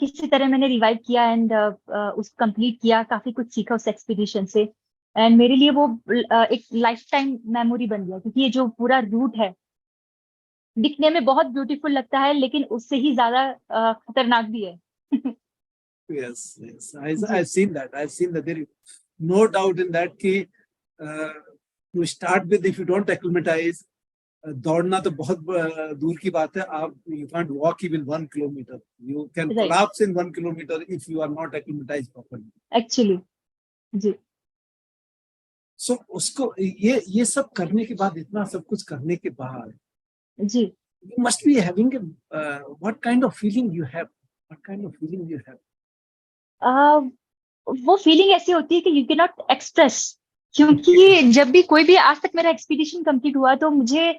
किसी तरह मैंने रिवाइव किया एंड उस कंप्लीट किया, काफी कुछ सीखा उस एक्सपीडिशन से। एंड मेरे लिए वो एक लाइफ टाइम मेमोरी बन गया, क्योंकि ये जो पूरा रूट है दिखने में बहुत ब्यूटीफुल लगता है, लेकिन उससे ही ज्यादा खतरनाक भी है। Yes, yes. Ji, I've seen that. I've seen that. There is no doubt in that कि to start with, if you don't acclimatize, दौड़ना तो बहुत दूर की बात है। आप you can't walk even 1 kilometer. You can right, collapse in 1 kilometer if you are not acclimatized properly. Actually. जी, So उसको ये सब करने के बाद, इतना सब कुछ करने के बाद, जी। you must be having a what kind of feeling you have? What kind of feeling you have? uh, वो फीलिंग ऐसी होती है कि यू कैन नॉट एक्सप्रेस। क्योंकि जब भी कोई भी आज तक मेरा एक्सपीडिशन कंप्लीट हुआ तो मुझे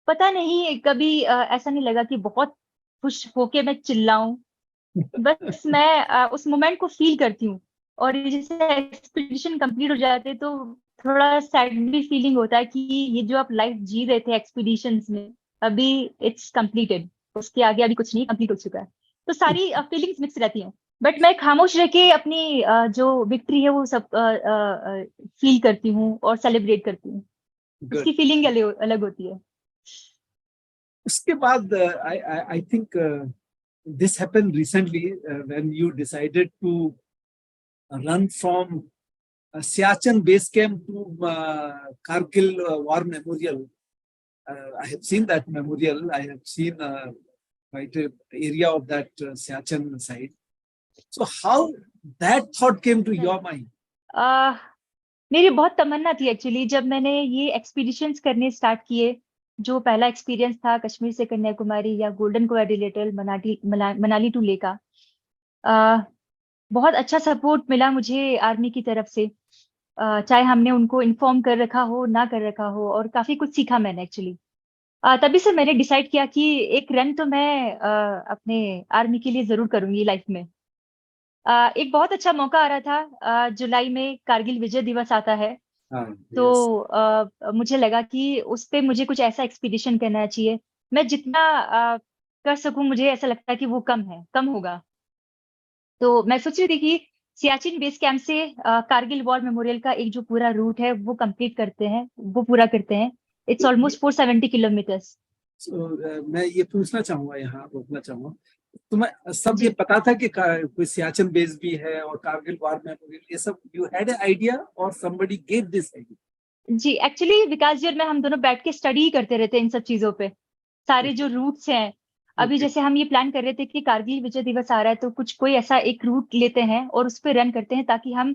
पता नहीं कभी ऐसा नहीं लगा कि बहुत खुश होके मैं चिल्लाऊं। बस मैं उस मोमेंट को फील करती हूँ। और ये जैसे एक्सपीडिशन कंप्लीट हो जाते तो थोड़ा सैड भी फीलिंग होता है कि ये जो आप लाइफ जी रहे थे एक्सपीडिशंस में, अभी इट्स कंप्लीटेड, उसके आगे अभी कुछ नहीं, कंप्लीट हो चुका है। तो सारी फीलिंग्स मिक्स रहती हैं। बट मैं खामोश रह के अपनी जो विक्ट्री है वो सब फील करती हूँ और सेलिब्रेट करती हूँ। Good. उसकी फीलिंग अलग अलग होती है। उसके बाद I think this happened recently when you decided to run from Siachen base camp to Kargil War Memorial. I have seen that memorial. I have seen quite an area of that Siachen side. So how that thought came to your mind? uh, मेरी बहुत तमन्ना थी एक्चुअली, जब मैंने ये एक्सपीडिशंस करने स्टार्ट किए। जो पहला एक्सपीरियंस था कश्मीर से कन्याकुमारी या golden quadrilateral Manali to Leh का, अह, बहुत अच्छा सपोर्ट मिला मुझे आर्मी की तरफ से। चाहे हमने उनको इन्फॉर्म कर रखा हो ना कर रखा हो, और काफी कुछ सीखा मैंने एक्चुअली। तभी से मैंने डिसाइड किया कि एक रन तो मैं अपने आर्मी के लिए जरूर करूंगी लाइफ में। एक बहुत अच्छा मौका आ रहा था। जुलाई में कारगिल विजय दिवस आता है। तो Yes. मुझे लगा कि उस पे मुझे कुछ ऐसा एक्सपीडिशन करना चाहिए। मैं जितना कर सकूं, मुझे ऐसा लगता है कि वो कम होगा। तो मैं सोच रही थी कि सियाचिन बेस कैंप से कारगिल वॉर मेमोरियल का एक जो पूरा रूट है वो कंप्लीट करते हैं, वो पूरा करते हैं। It's almost 470 kilometres. So, मैं ये पूछना चाहूंगा, यहाँ रोकना चाहूंगा। तुम्हें सब ये जी, पता था कि कोई सियाचिन बेस भी है और कारगिल वार मेमोरियल, ये सब यू हैड ए आइडिया और somebody gave this idea? जी। एक्चुअली विकास जी और मैं, हम दोनों बैठ के स्टडी करते रहते हैं इन सब चीजों पे, सारे जो रूट्स हैं। अभी Okay. जैसे हम ये प्लान कर रहे थे कि कारगिल विजय दिवस आ रहा है तो कुछ कोई ऐसा एक रूट लेते हैं और उस पर रन करते हैं, ताकि हम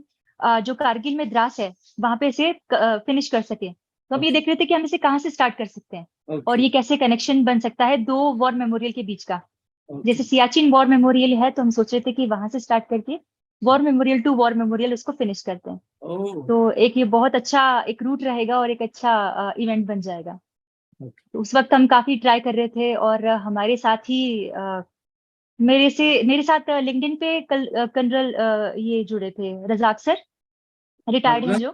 जो कारगिल में द्रास है वहां पे इसे फिनिश कर सके। तो हम ये Okay. देख रहे थे कि हम इसे कहाँ से स्टार्ट कर सकते हैं और Okay. ये कैसे कनेक्शन बन सकता है दो वॉर मेमोरियल के बीच का। Okay. जैसे सियाचिन वॉर मेमोरियल है तो हम सोच रहे थे कि वहां से स्टार्ट करके war memorial to war memorial उसको फिनिश करते हैं। Oh. तो एक ये बहुत अच्छा एक रूट रहेगा और एक अच्छा इवेंट बन जाएगा। Okay. तो उस वक्त हम काफी ट्राई कर रहे थे और हमारे साथ ही मेरे साथ लिंक्डइन पे कर्नल ये जुड़े थे, रजाक सर, रिटायर्ड हैं कर्नल जो,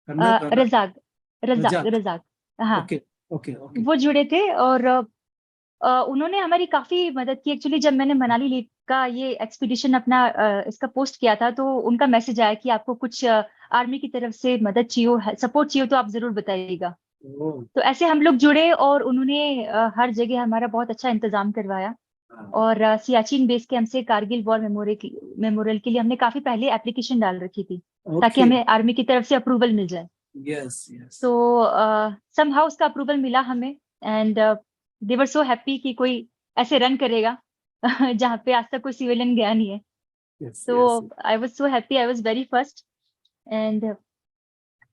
कर्नल राणा रजाक रजाक रजाक। रजाक, हाँ, ओके ओके ओके। वो जुड़े थे। और उन्होंने हमारी काफी मदद की। एक्चुअली जब मैंने मनाली लेक का ये एक्सपीडिशन अपना इसका पोस्ट किया था, तो उनका मैसेज आया कि आपको कुछ आर्मी की तरफ से मदद चाहिए, सपोर्ट चाहिए, तो आप जरूर बताइएगा। ओह, तो ऐसे हम लोग जुड़े और उन्होंने हर जगह हमारा बहुत अच्छा इंतजाम करवाया। हाँ, और सियाचिन बेस कैंप से कारगिल वॉर मेमोरियल के लिए हमने काफी पहले एप्लीकेशन डाल रखी थी, ताकि ओके, हमें आर्मी की तरफ से अप्रूवल मिल जाए। Yes yes. तो समहाउ उसका अप्रूवल मिला हमें, and they were so happy कि कोई ऐसे रन करेगा जहाँ पे आज तक कोई सिविलियन गया नहीं है। यस तो yes. I was so happy, I was very first. And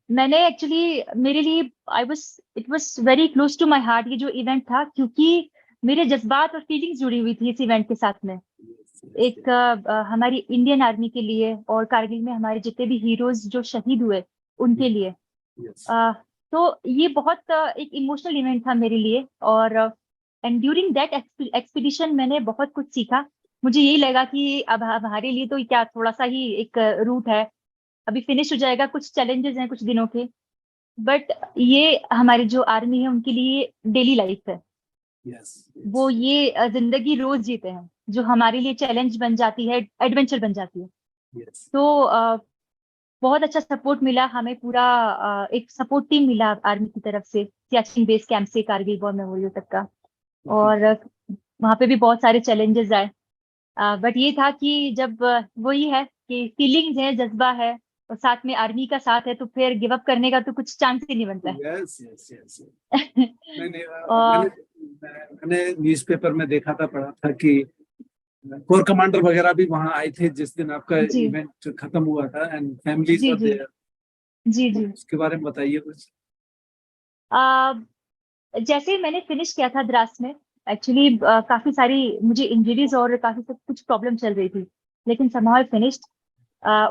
मैंने एक्चुअली, मेरे लिए I was it was very close to my heart ये जो इवेंट था, क्योंकि मेरे जज्बात और फीलिंग्स जुड़ी हुई थी इस इवेंट के साथ में। एक हमारी इंडियन आर्मी के लिए और कारगिल में हमारे जितने भी हीरोज जो शहीद हुए उनके लिए। यस अ, तो ये बहुत एक इमोशनल इवेंट था मेरे लिए। और एंड ड्यूरिंग दैट एक्सपीडिशन मैंने बहुत कुछ सीखा। मुझे यही लगा कि अब हमारे लिए तो क्या थोड़ा सा ही एक रूट है, अभी फिनिश हो जाएगा, कुछ चैलेंजेस हैं कुछ दिनों के, बट ये हमारी जो आर्मी है उनके लिए डेली लाइफ है। यस वो यस ये जिंदगी रोज जीते हैं, जो हमारे लिए चैलेंज बन जाती है, एडवेंचर बन जाती है। यस। तो बहुत अच्छा सपोर्ट मिला हमें, पूरा एक सपोर्ट टीम मिला आर्मी की तरफ से, सियाचिन बेस कैंप से कारगिल वॉर मेमोरियल तक का। ओके। और वहां पे भी बहुत सारे चैलेंजेस आए, बट ये था कि जब वही है कि फीलिंग्स है, जज्बा है, और साथ में आर्मी का साथ है, तो फिर गिव अप करने का तो कुछ चांस ही नहीं बनता यस यस यस। है। नहीं नहीं, मैंने और मैंने न्यूज़पेपर में देखा था, पढ़ा था कि कोर कमांडर वगैरह भी वहां आए थे जिस दिन आपका जी इवेंट खत्म हुआ था, एंड फैमिलीज जी वर जी देयर। जी जी। उसके बारे में बताइए कुछ। आ, जैसे ही मैंने फिनिश किया था द्रास में, एक्चुअली काफी सारी मुझे इंजरीज और काफी सब कुछ प्रॉब्लम चल रही थी, लेकिन समहाउ फिनिश्ड।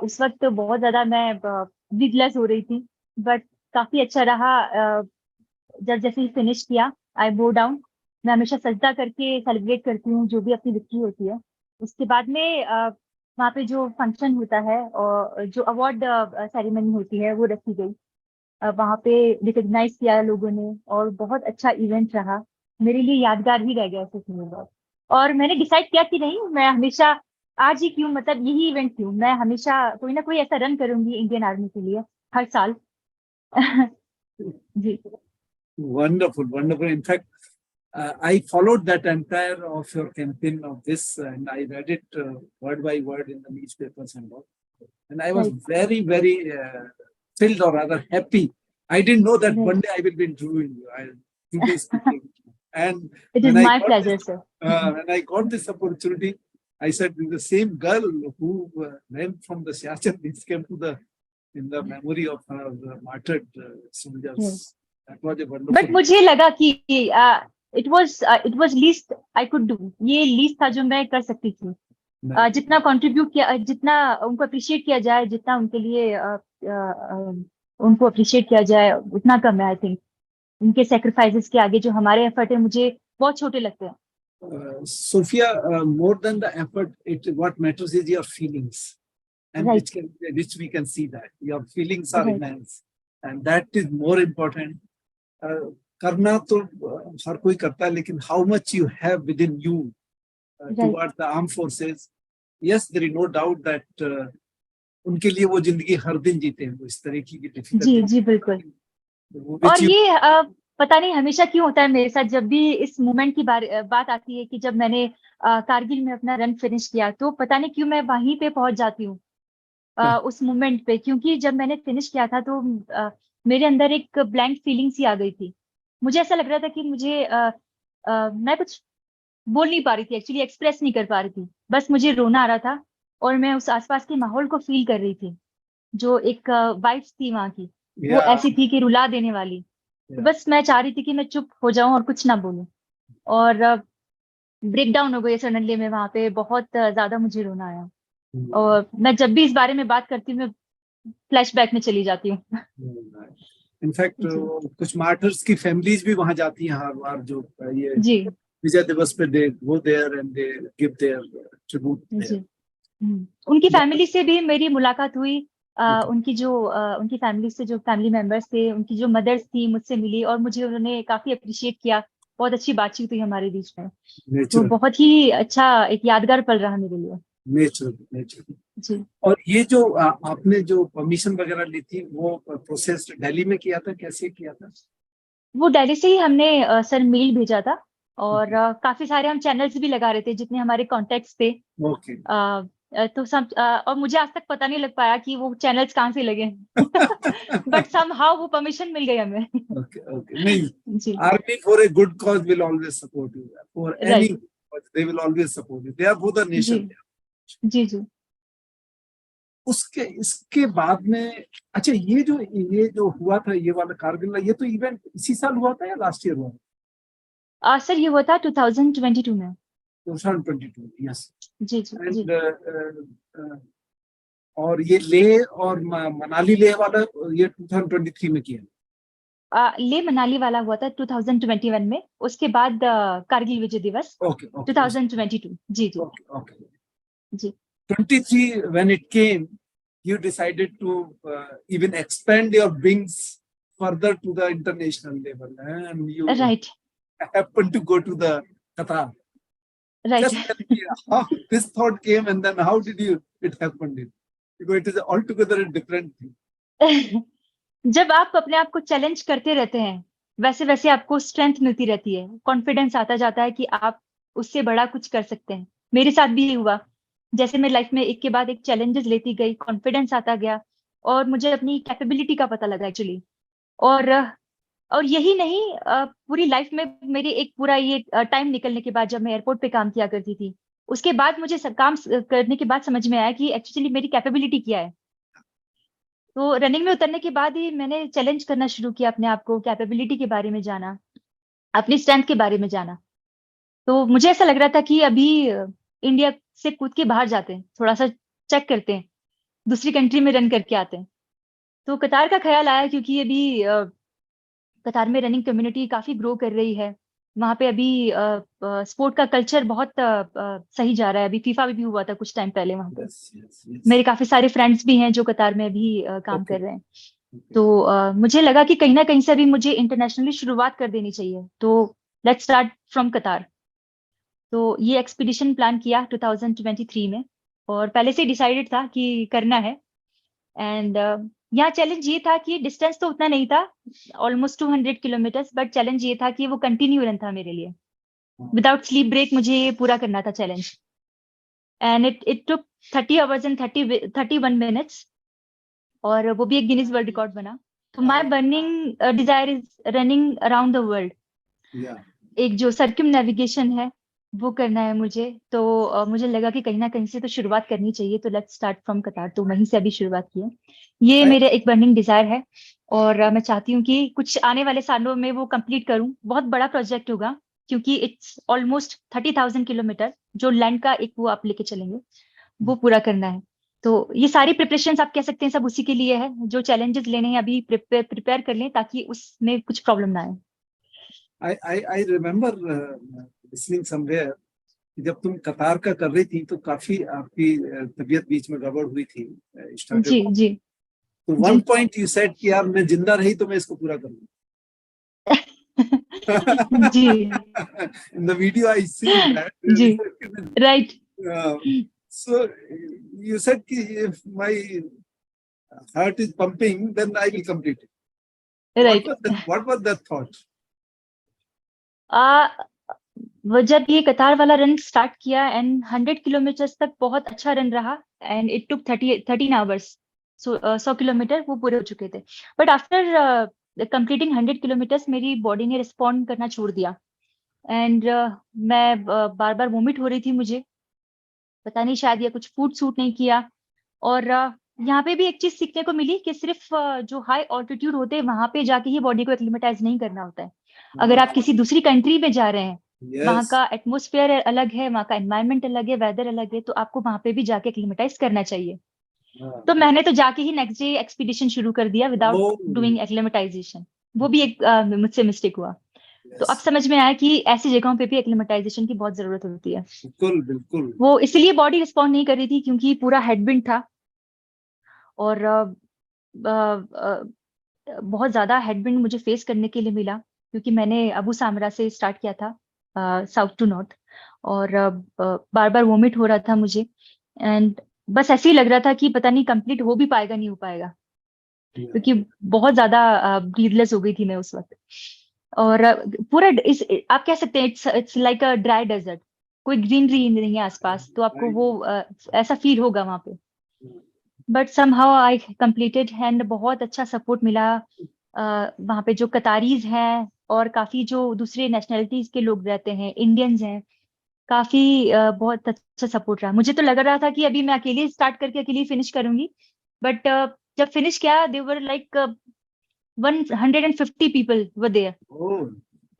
उस वक्त तो बहुत ज्यादा मैं ब्रीथलेस हो रही थी, बट काफी अच्छा रहा। जब जैसे ही फिनिश किया, आई बो डाउन। मैं हमेशा सजदा करके सेलिब्रेट करती हूँ जो भी अपनी विक्ट्री होती है। उसके बाद में वहाँ पे जो फंक्शन होता है और जो अवार्ड सेरेमनी होती है वो रखी गई। वहाँ पे रिकॉग्नाइज किया लोगों ने, और बहुत अच्छा इवेंट रहा। मेरे लिए यादगार ही रह गया ऐसे समय बाद। और मैंने डिसाइड किया कि नहीं, मैं हमेशा आज ही क्यों, मतलब यही इवेंट क्यों, मैं हमेशा कोई ना कोई ऐसा रन करूंगी इंडियन आर्मी के लिए हर साल। जी Wonderful, wonderful. In fact, I followed that entire of your campaign of this, and I read it word by word in the newspapers and all. And I was right very, very thrilled, or rather happy. I didn't know that right. one day I will be interviewing you. I truly speaking. And it is when I my got this, pleasure sir. opportunity, I said, the same girl who ran from the Siachen base camp to the in the memory of her martyred soldiers. That was a but wonderful. मुझे लगा कि it was least I could do, ये लीस्ट था जो मैं कर सकती थी। जितना कंट्रीब्यूट किया, जितना उनको अप्रिशिएट किया जाए, जितना उनके लिए उनको अप्रिशिएट किया जाए, उतना कम है आई थिंक। उनके सेक्रीफाइसेस के आगे जो हमारे एफर्ट है, मुझे बहुत छोटे लगते हैं। Sophia, more than the effort, what matters is your feelings, and right which we can see that your feelings are right immense, and that is more important. करना तो हर कोई करता है, लेकिन how much you have within you right. towards the armed forces. Yes, there is no doubt that उनके लिए वो जिंदगी हर दिन जीते हैं, वो इस तरीके की डिफिकल्ट जी जी बिल्कुल। जिंदगी, which और you. ये पता नहीं हमेशा क्यों होता है मेरे साथ, जब भी इस मोमेंट की बात आती है कि जब मैंने कारगिल में अपना रन फिनिश किया, तो पता नहीं क्यों मैं वहीं पे पहुंच जाती हूँ उस मोमेंट पे। क्योंकि जब मैंने फिनिश किया था, तो मेरे अंदर एक ब्लैंक फीलिंग सी आ गई थी। मुझे ऐसा लग रहा था कि मैं कुछ बोल नहीं पा रही थी, एक्चुअली एक्सप्रेस नहीं कर पा रही थी, बस मुझे रोना आ रहा था। और मैं उस आसपास के माहौल को फील कर रही थी, जो एक वाइब्स थी वहां की, वो Yeah, ऐसी थी कि रुला देने वाली। तो yeah. बस मैं चाह रही थी कि मैं चुप हो जाऊं और कुछ ना बोलूं। और ब्रेक डाउन हो गई सडनली, मैं वहां पे बहुत ज्यादा मुझे रोना आया। Mm, और मैं जब भी इस बारे में बात करती हूँ, मैं फ्लैशबैक में चली जाती हूँ। mm, right. इनफैक्ट जी कुछ मार्टर्स की फैमिलीज भी वहां जाती हैं हर बार, जो ये जी विजय दिवस पे they go there and they give their tribute जी। देयर। उनकी फैमिली से भी मेरी मुलाकात हुई। ओके, उनकी फैमिली से जो फैमिली मेंबर्स थे, उनकी जो मदर्स थी मुझसे मिली और मुझे उन्होंने काफी अप्रिशिएट किया। बहुत अच्छी बातचीत हुई हमारे बीच में। तो नेचुरल, बहुत ही अच्छा एक यादगार पल रहा मेरे लिए। Natural, natural. जी। और ये जो आपने जो परमिशन वगैरह ली थी, वो प्रोसेस दिल्ली में किया था, कैसे किया था? वो दिल्ली से ही हमने सर मेल भेजा था। और काफी सारे हम चैनल्स भी लगा रहे थे जितने हमारे कॉन्टेक्ट्स थे। ओके, तो सब और मुझे आज तक पता नहीं लग पाया कि वो चैनल्स कहाँ से लगे। बट सम हाउ वो परमिशन मिल गई हमें। Okay, okay. नहीं, जी। army for a good cause will always support you. For any right. cause, they will always support you. They are for the जी nation. जी जी। उसके इसके बाद में, अच्छा, ये जो हुआ था, ये वाला कारगिल, ये तो इवेंट इसी साल हुआ था या लास्ट ईयर हुआ? सर ये हुआ था 2022 में। 2022, yes. Ji ji ji. And और ये लेह और मनाली लेह वाला ये 2023 में किया? ले मनाली वाला हुआ था 2021 में। उसके बाद कारगिल विजय दिवस ओके, ओके, 2022। जी जी ओके, ओके। जी। 23 when it came, you decided to even expand your wings further to the international level, and you right happened to go to the Qatar. Right. Just tell me how this thought came, and then how did you it happened? Because it is altogether a different thing. जब आप अपने आप को चैलेंज करते रहते हैं, वैसे वैसे आपको स्ट्रेंथ मिलती रहती है, कॉन्फिडेंस आता जाता है कि आप उससे बड़ा कुछ कर सकते हैं। मेरे साथ भी ये हुआ। जैसे मैं लाइफ में एक के बाद एक चैलेंजेस लेती गई, कॉन्फिडेंस आता गया और मुझे अपनी कैपेबिलिटी का पता लगा एक्चुअली। और और यही नहीं, पूरी लाइफ में मेरी एक पूरा ये टाइम निकलने के बाद जब मैं एयरपोर्ट पे काम किया करती थी, उसके बाद मुझे करने के बाद समझ में आया कि एक्चुअली मेरी कैपेबिलिटी क्या है। तो रनिंग में उतरने के बाद ही मैंने चैलेंज करना शुरू किया अपने आप को, कैपेबिलिटी के बारे में जाना, अपनी स्ट्रेंथ के बारे में जाना। तो मुझे ऐसा लग रहा था कि अभी इंडिया से कूद के बाहर जाते हैं, थोड़ा सा चेक करते हैं, दूसरी कंट्री में रन करके आते हैं। तो कतार का ख्याल आया क्योंकि अभी कतार में रनिंग कम्युनिटी काफी ग्रो कर रही है। वहां पे अभी स्पोर्ट का कल्चर बहुत सही जा रहा है। अभी फीफा भी हुआ था कुछ टाइम पहले वहां पे। Yes, yes, मेरे yes. काफी सारे फ्रेंड्स भी हैं जो कतार में अभी काम Okay, कर रहे हैं। okay. तो मुझे लगा कि कहीं ना कहीं से अभी मुझे इंटरनेशनली शुरुआत कर देनी चाहिए। तो लेट्स स्टार्ट फ्रॉम कतार। तो ये एक्सपीडिशन प्लान किया 2023 में और पहले से डिसाइडेड था कि करना है। एंड यहाँ चैलेंज ये था कि डिस्टेंस तो उतना नहीं था, ऑलमोस्ट 200 किलोमीटर्स, बट चैलेंज ये था कि वो कंटिन्यू रन था मेरे लिए। विदाउट स्लीप ब्रेक मुझे ये पूरा करना था challenge. And it took 30 hours and 31 minutes. और वो भी एक गिनीज वर्ल्ड रिकॉर्ड बना। तो my burning desire is running around the world. Yeah. एक जो सर्क्यूम नेविगेशन है वो करना है मुझे। तो मुझे लगा कि कहीं ना कहीं से तो शुरुआत करनी चाहिए। तो लेट्स स्टार्ट फ्रॉम कतार। तो वहीं से अभी शुरुआत की है। ये I, मेरे एक बर्निंग डिजायर है। और मैं चाहती हूँ कि कुछ आने वाले सालों में वो कंप्लीट करूँ। बहुत बड़ा प्रोजेक्ट होगा क्योंकि इट्स ऑलमोस्ट 30,000 किलोमीटर जो लैंड का एक वो आप लेके चलेंगे, वो पूरा करना है। तो ये सारी प्रिपरेशंस आप कह सकते हैं सब उसी के लिए है। जो चैलेंजेस लेने हैं अभी प्रिपेयर कर लें ताकि उसमें कुछ प्रॉब्लम ना आए। I remember listening somewhere कि जब तुम कतार का कर रही थी तो काफी आपकी तबीयत बीच में गड़बड़ हुई थी, जी स्टार्टेड। जी तो जी। वन पॉइंट यू सेड कि यार मैं जिंदा रही तो मैं इसको पूरा करूंगी। जी In the video I seen that. जी। Right Uh, so you said कि if my heart is pumping, then I will complete it. Right. What was that thought? आ वो जब ये कतार वाला रन स्टार्ट किया एंड 100 किलोमीटर तक बहुत अच्छा रन रहा। And it took 13 hours. 100 kilometre वो पूरे हो चुके थे। बट आफ्टर कंप्लीटिंग 100 किलोमीटर्स मेरी बॉडी ने रिस्पॉन्ड करना छोड़ दिया। एंड मैं बार बार वोमिट हो रही थी मुझे। पता नहीं शायद ये कुछ फूड सूट नहीं किया। और यहाँ पे भी एक चीज सीखने को मिली कि सिर्फ जो हाई ऑल्टीट्यूड होते हैं वहां पे जाके ही बॉडी को एक्लिमेटाइज नहीं करना होता है। अगर आप किसी दूसरी कंट्री में जा रहे हैं, वहाँ Yes. का एटमोस्फेयर अलग है, वहाँ का एनवायरनमेंट अलग है, वेदर अलग है, तो आपको वहां पे भी जाके एक्लिमेटाइज करना चाहिए। तो मैंने तो जाके ही नेक्स्ट डे एक्सपीडिशन शुरू कर दिया विदाउट Oh, डूइंग एक्लेमेटाइजेशन। वो भी एक मुझसे मिस्टेक हुआ। तो अब yes. समझ में आया कि ऐसी जगहों पे भी एक्लेमेटाइजेशन की बहुत जरूरत होती है। बिल्कुल बिल्कुल। वो इसलिए बॉडी रिस्पॉन्ड नहीं कर रही थी क्योंकि पूरा हेडविंड था, और बहुत ज्यादा हेडविंड मुझे फेस करने के लिए मिला, क्योंकि मैंने अबू सामरा से स्टार्ट किया था साउथ टू नॉर्थ, और बार बार वोमिट हो रहा था मुझे, एंड बस ऐसे ही लग रहा था कि पता नहीं कंप्लीट हो भी पाएगा नहीं हो पाएगा, Yeah. क्योंकि बहुत ज्यादा ब्रीदलेस हो गई थी मैं उस वक्त। और पूरा आप कह सकते हैं it's like a dry desert, कोई ग्रीनरी नहीं है आसपास, तो आपको वो ऐसा फील होगा वहां पे। But somehow I completed, and बहुत अच्छा सपोर्ट मिला वहां पे। जो कतारीज हैं और काफी जो दूसरे नेशनैलिटीज के लोग रहते हैं, इंडियंस हैं, काफी बहुत अच्छा सपोर्ट रहा। मुझे तो लग रहा था कि अभी मैं अकेले स्टार्ट करके अकेले फिनिश करूंगी, बट जब फिनिश किया they were like 150 people were there. Oh,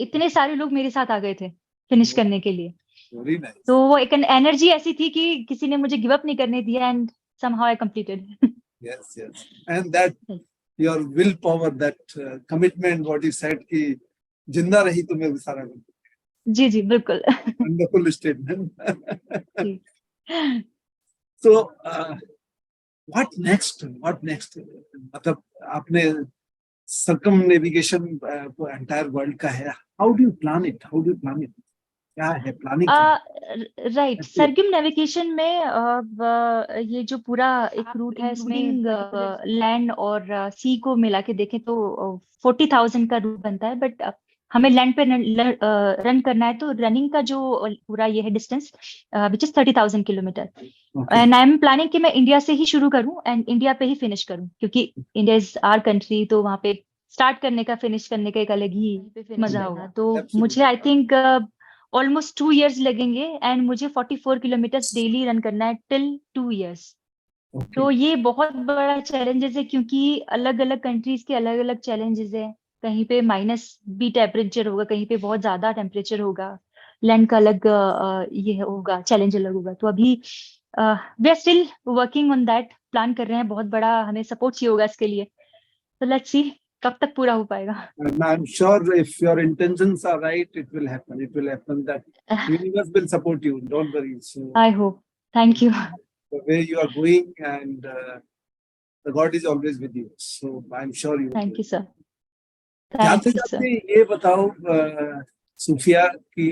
इतने सारे लोग मेरे साथ आ गए थे फिनिश करने के लिए। very nice. तो वो एक एनर्जी ऐसी थी कि किसी ने मुझे गिव अप नहीं करने दिया, and somehow I completed. Yes, yes. And that your willpower, that commitment, what you said कि जिंदा रही तुम्हें वो सारा कुछ. जी जी बिल्कुल। Wonderful statement. Ji. So, what next? What next? मतलब आपने circumnavigation entire world का है. How do you plan it? How do you plan it? क्या है प्लानिंग क्या राइट, है? सरगिम नेविगेशन में ये जो पूरा एक रूट है, इसमें लैंड और सी को मिला के देखें तो 40,000 का रूट बनता है। बट हमें लैंड पे रन करना है, तो रनिंग का जो पूरा ये है distance which is 30,000 kilometre. Okay. And I am planning कि मैं इंडिया से ही शुरू करूं एंड इंडिया पे ही फिनिश करूं, क्योंकि इंडिया इज आवर कंट्री, तो वहां पे स्टार्ट करने का फिनिश करने का एक अलग ही मजा होगा। तो मुझे आई थिंक ऑलमोस्ट 2 years लगेंगे, एंड मुझे 44 किलोमीटर्स डेली रन करना है टिल 2 years। Okay. तो ये बहुत बड़ा चैलेंजेस है, क्योंकि अलग अलग कंट्रीज के अलग अलग चैलेंजेस है। कहीं पे -भी टेम्परेचर होगा, कहीं पे बहुत ज्यादा टेम्परेचर होगा, लैंड का अलग ये होगा, चैलेंज अलग होगा। तो अभी we are still working on that, plan कर रहे हैं, बहुत बड़ा हमें सपोर्ट चाहिए होगा इसके लिए। तो लेट्स सी कब तक पूरा हो पाएगा। And I'm sure if your intentions are right, it will happen. It will happen. That universe will support you. Don't worry. So I hope, thank you. the way you are going, and the God is always with you. So I'm sure you will do thank you it. Sir, जाते थैंक यू सर। जाते ये बताओ सुफिया कि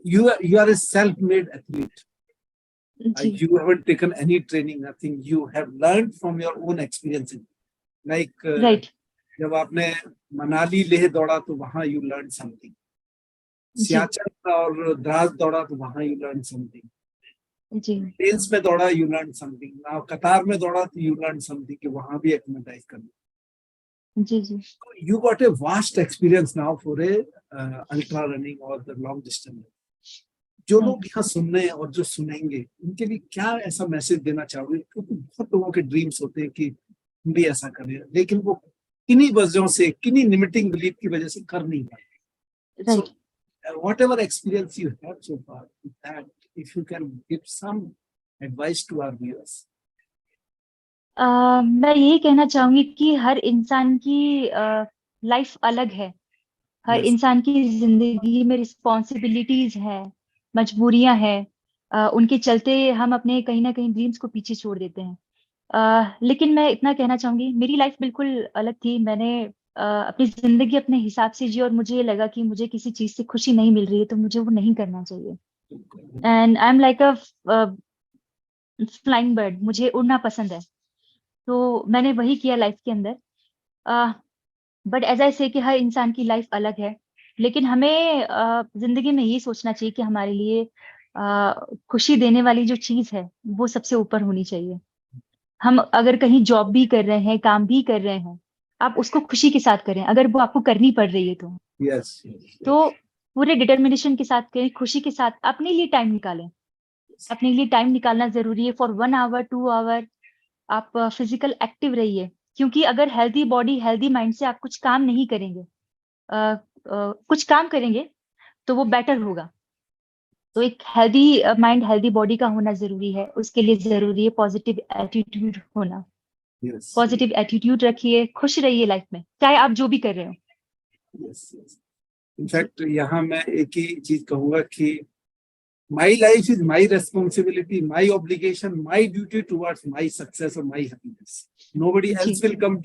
you are a self-made athlete. जी You haven't taken any training, nothing. You have learned from your own experiences. Like right. जब आपने मनाली लेह दौड़ा तो वहां you learned something. जी सियाचन और द्रास दौड़ा तो वहां you learned something. जी प्लेन्स में दौड़ा you learned something. Now कतार में दौड़ा तो you learned something कि वहां भी एक्लेमेटाइज करना. जी जी So you got a vast experience now for a ultra running or the long distance. जो लोग यहाँ सुन रहे हैं और जो सुनेंगे उनके लिए क्या ऐसा मैसेज देना चाहोगे? क्योंकि बहुत लोगों के ड्रीम्स होते हैं कि हम भी ऐसा करें, लेकिन वो किन्हीं वजहों से, किन्हीं लिमिटिंग बिलीफ की वजह से कर नहीं पाते. So whatever experience you have so far with that, if you can give some advice to our viewers. मैं यही कहना चाहूंगी कि हर इंसान की लाइफ अलग है। हर Yes. इंसान की जिंदगी में रिस्पॉन्सिबिलिटीज है, मजबूरियां हैं, उनके चलते हम अपने कहीं ना कहीं ड्रीम्स को पीछे छोड़ देते हैं। लेकिन मैं इतना कहना चाहूंगी, मेरी लाइफ बिल्कुल अलग थी। मैंने अपनी जिंदगी अपने हिसाब से जी, और मुझे ये लगा कि मुझे किसी चीज से खुशी नहीं मिल रही है तो मुझे वो नहीं करना चाहिए। And I am like a flying bird, मुझे उड़ना पसंद है। तो मैंने वही किया लाइफ के अंदर। बट एज आई से कि हर इंसान की लाइफ अलग है, लेकिन हमें जिंदगी में ये सोचना चाहिए कि हमारे लिए खुशी देने वाली जो चीज है वो सबसे ऊपर होनी चाहिए। हम अगर कहीं जॉब भी कर रहे हैं, काम भी कर रहे हैं, आप उसको खुशी के साथ करें, अगर वो आपको करनी पड़ रही है तो। Yes. तो पूरे डिटर्मिनेशन के साथ करें, खुशी के साथ अपने लिए टाइम निकालें। अपने लिए टाइम निकालना जरूरी है, फॉर 1 hour 2 hour आप फिजिकल एक्टिव रहिए। क्योंकि अगर हेल्दी बॉडी हेल्दी माइंड से आप कुछ काम नहीं करेंगे, कुछ काम करेंगे तो वो बेटर होगा। तो एक हेल्दी माइंड हेल्दी बॉडी का होना जरूरी है, उसके लिए जरूरी है पॉजिटिव एटीट्यूड होना। Yes. पॉजिटिव एटीट्यूड रखिए, खुश रहिए लाइफ में, चाहे आप जो भी कर रहे हो। Yes. Yes. इनफैक्ट यहाँ मैं एक ही चीज कहूंगा कि my life is my responsibility, my obligation, my duty towards my success or my happiness. Nobody जी, else will come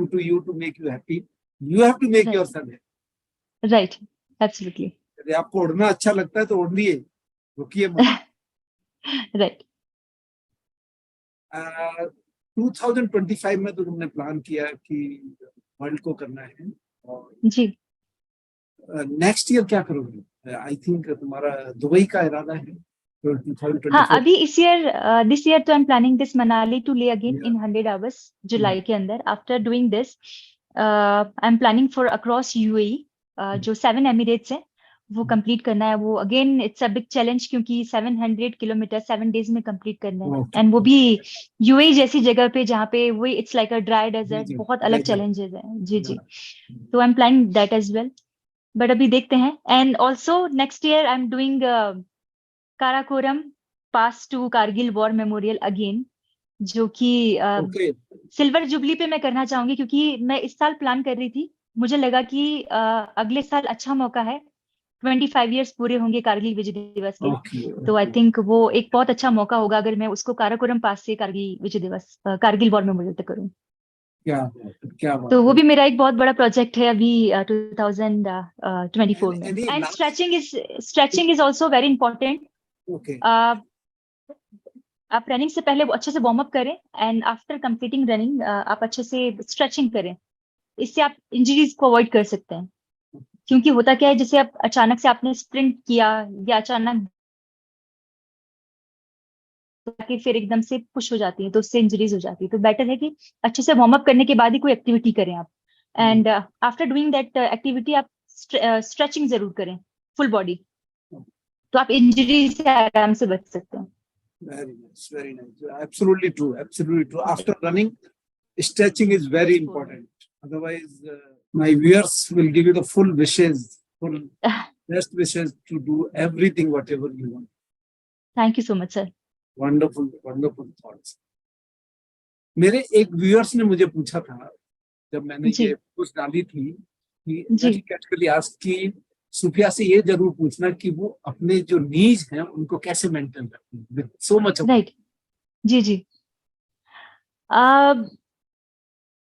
to you to make you happy. You have to make right, yourself happy. Right, absolutely, यदि आपको उड़ना अच्छा लगता है तो उड़िए, रुकिए मत। राइट। 2025 में तो तुमने प्लान किया कि वर्ल्ड को करना है, और जी, नेक्स्ट ईयर क्या करोगे? आई थिंक तुम्हारा दुबई का इरादा है तो हाँ 2024। अभी दिस ईयर तो I am planning this Manali to Leh again Yeah. In 100 hours जुलाई के अंदर। After doing this I am planning for across UAE, जो 7 एमिरेट्स है वो कंप्लीट करना है। वो again it's a big challenge, क्योंकि 700 किलोमीटर 7 डेज में कंप्लीट करना है, Okay. एंड वो भी यूएई जैसी जगह पे जहाँ पे वो it's like a dry desert, Desert, बहुत अलग desert. चैलेंजेस हैं। जी जी, Yeah. तो I am planning that as well, but अभी देखते हैं। And also next year I am doing Karakoram pass to Kargil war memorial again, जो कि Okay. सिल्वर जुबली पे मैं करना चाहूंगी, क्योंकि मैं इस साल प्लान कर रही थी। मुझे लगा कि अगले साल अच्छा मौका है, 25 ईयर्स पूरे होंगे कारगिल विजय दिवस के। Okay. तो आई Okay. थिंक वो एक बहुत अच्छा मौका होगा अगर मैं उसको काराकोरम पास से कारगिल विजय दिवस कारगिल वॉर मेमोरियल तक करूँ। क्या बात है, क्या बात तो वो है। भी मेरा एक बहुत बड़ा प्रोजेक्ट है अभी 2024 में। Any and last? Stretching is also very important. Okay. आप रनिंग से पहले वो अच्छे से वार्म अप करें, एंड आफ्टर कंप्लीटिंग रनिंग आप अच्छे से स्ट्रेचिंग करें। इससे आप इंजरीज को अवॉइड कर सकते हैं, क्योंकि होता क्या है, जैसे आप अचानक से आपने स्प्रिंट किया या अचानक कि फिर एकदम से पुश हो जाती है, तो उससे इंजरीज हो जाती है। तो बेटर है कि अच्छे से वार्म अप करने के बाद ही कोई एक्टिविटी करें आप। And after doing that activity आप स्ट्रेचिंग जरूर करें फुल बॉडी, तो आप इंजरी से आराम से बच सकते हैं। Very nice, very nice. Absolutely true, absolutely true. After running, stretching is very important. Otherwise, my viewers will give you the full wishes, full best wishes to do everything, whatever you want. Thank you so much sir. Wonderful, wonderful thoughts. मेरे एक व्यूअर्स ने मुझे पूछा था, जब मैंने जी ये पोस्ट डाली थी, कि जी, कैटेगरी आस्क कि सुफिया से ये जरूर पूछना कि वो अपने जो नीज हैं उनको कैसे मेंटेन रखती हैं विद सो मच। राइट, जी जी। अब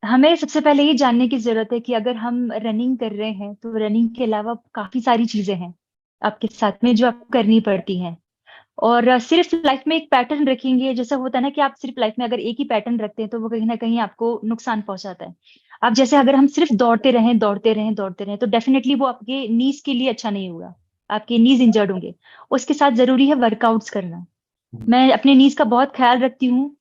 हमें सबसे पहले ये जानने की जरूरत है कि अगर हम रनिंग कर रहे हैं तो रनिंग के अलावा काफी सारी चीजें हैं आपके साथ में जो आपको करनी पड़ती हैं। और सिर्फ लाइफ में एक पैटर्न रखेंगे, जैसा होता है ना कि आप सिर्फ लाइफ में अगर एक ही पैटर्न रखते हैं तो वो कहीं ना कहीं आपको नुकसान पहुंचाता है। आप जैसे अगर हम सिर्फ दौड़ते रहें दौड़ते रहें दौड़ते रहें, तो डेफिनेटली वो आपके नीज के लिए अच्छा नहीं होगा, आपके नीज इंजर्ड होंगे। उसके साथ जरूरी है वर्कआउट्स करना। मैं अपने नीज का बहुत ख्याल रखती हूँ।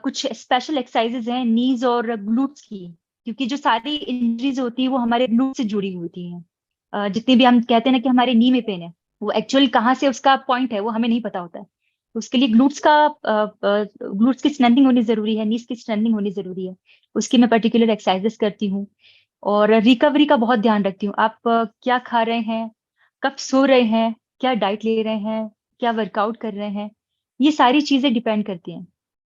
कुछ स्पेशल एक्सरसाइजेज हैं नीज और ग्लूट्स की, क्योंकि जो सारी इंजरीज होती है वो हमारे ग्लूट से जुड़ी होती हैं। जितनी भी हम कहते हैं ना कि हमारे नी में पेन है, वो एक्चुअल कहाँ से उसका पॉइंट है वो हमें नहीं पता होता है। तो उसके लिए ग्लूट्स की स्ट्रेंथिंग होनी जरूरी है, नीज की स्ट्रेंथिंग होनी जरूरी है। उसकी मैं पर्टिकुलर एक्सरसाइजेस करती हूँ। और रिकवरी का बहुत ध्यान रखती हूँ। आप क्या खा रहे हैं, कब सो रहे हैं, क्या डाइट ले रहे हैं, क्या वर्कआउट कर रहे हैं, ये सारी चीजें डिपेंड करती हैं।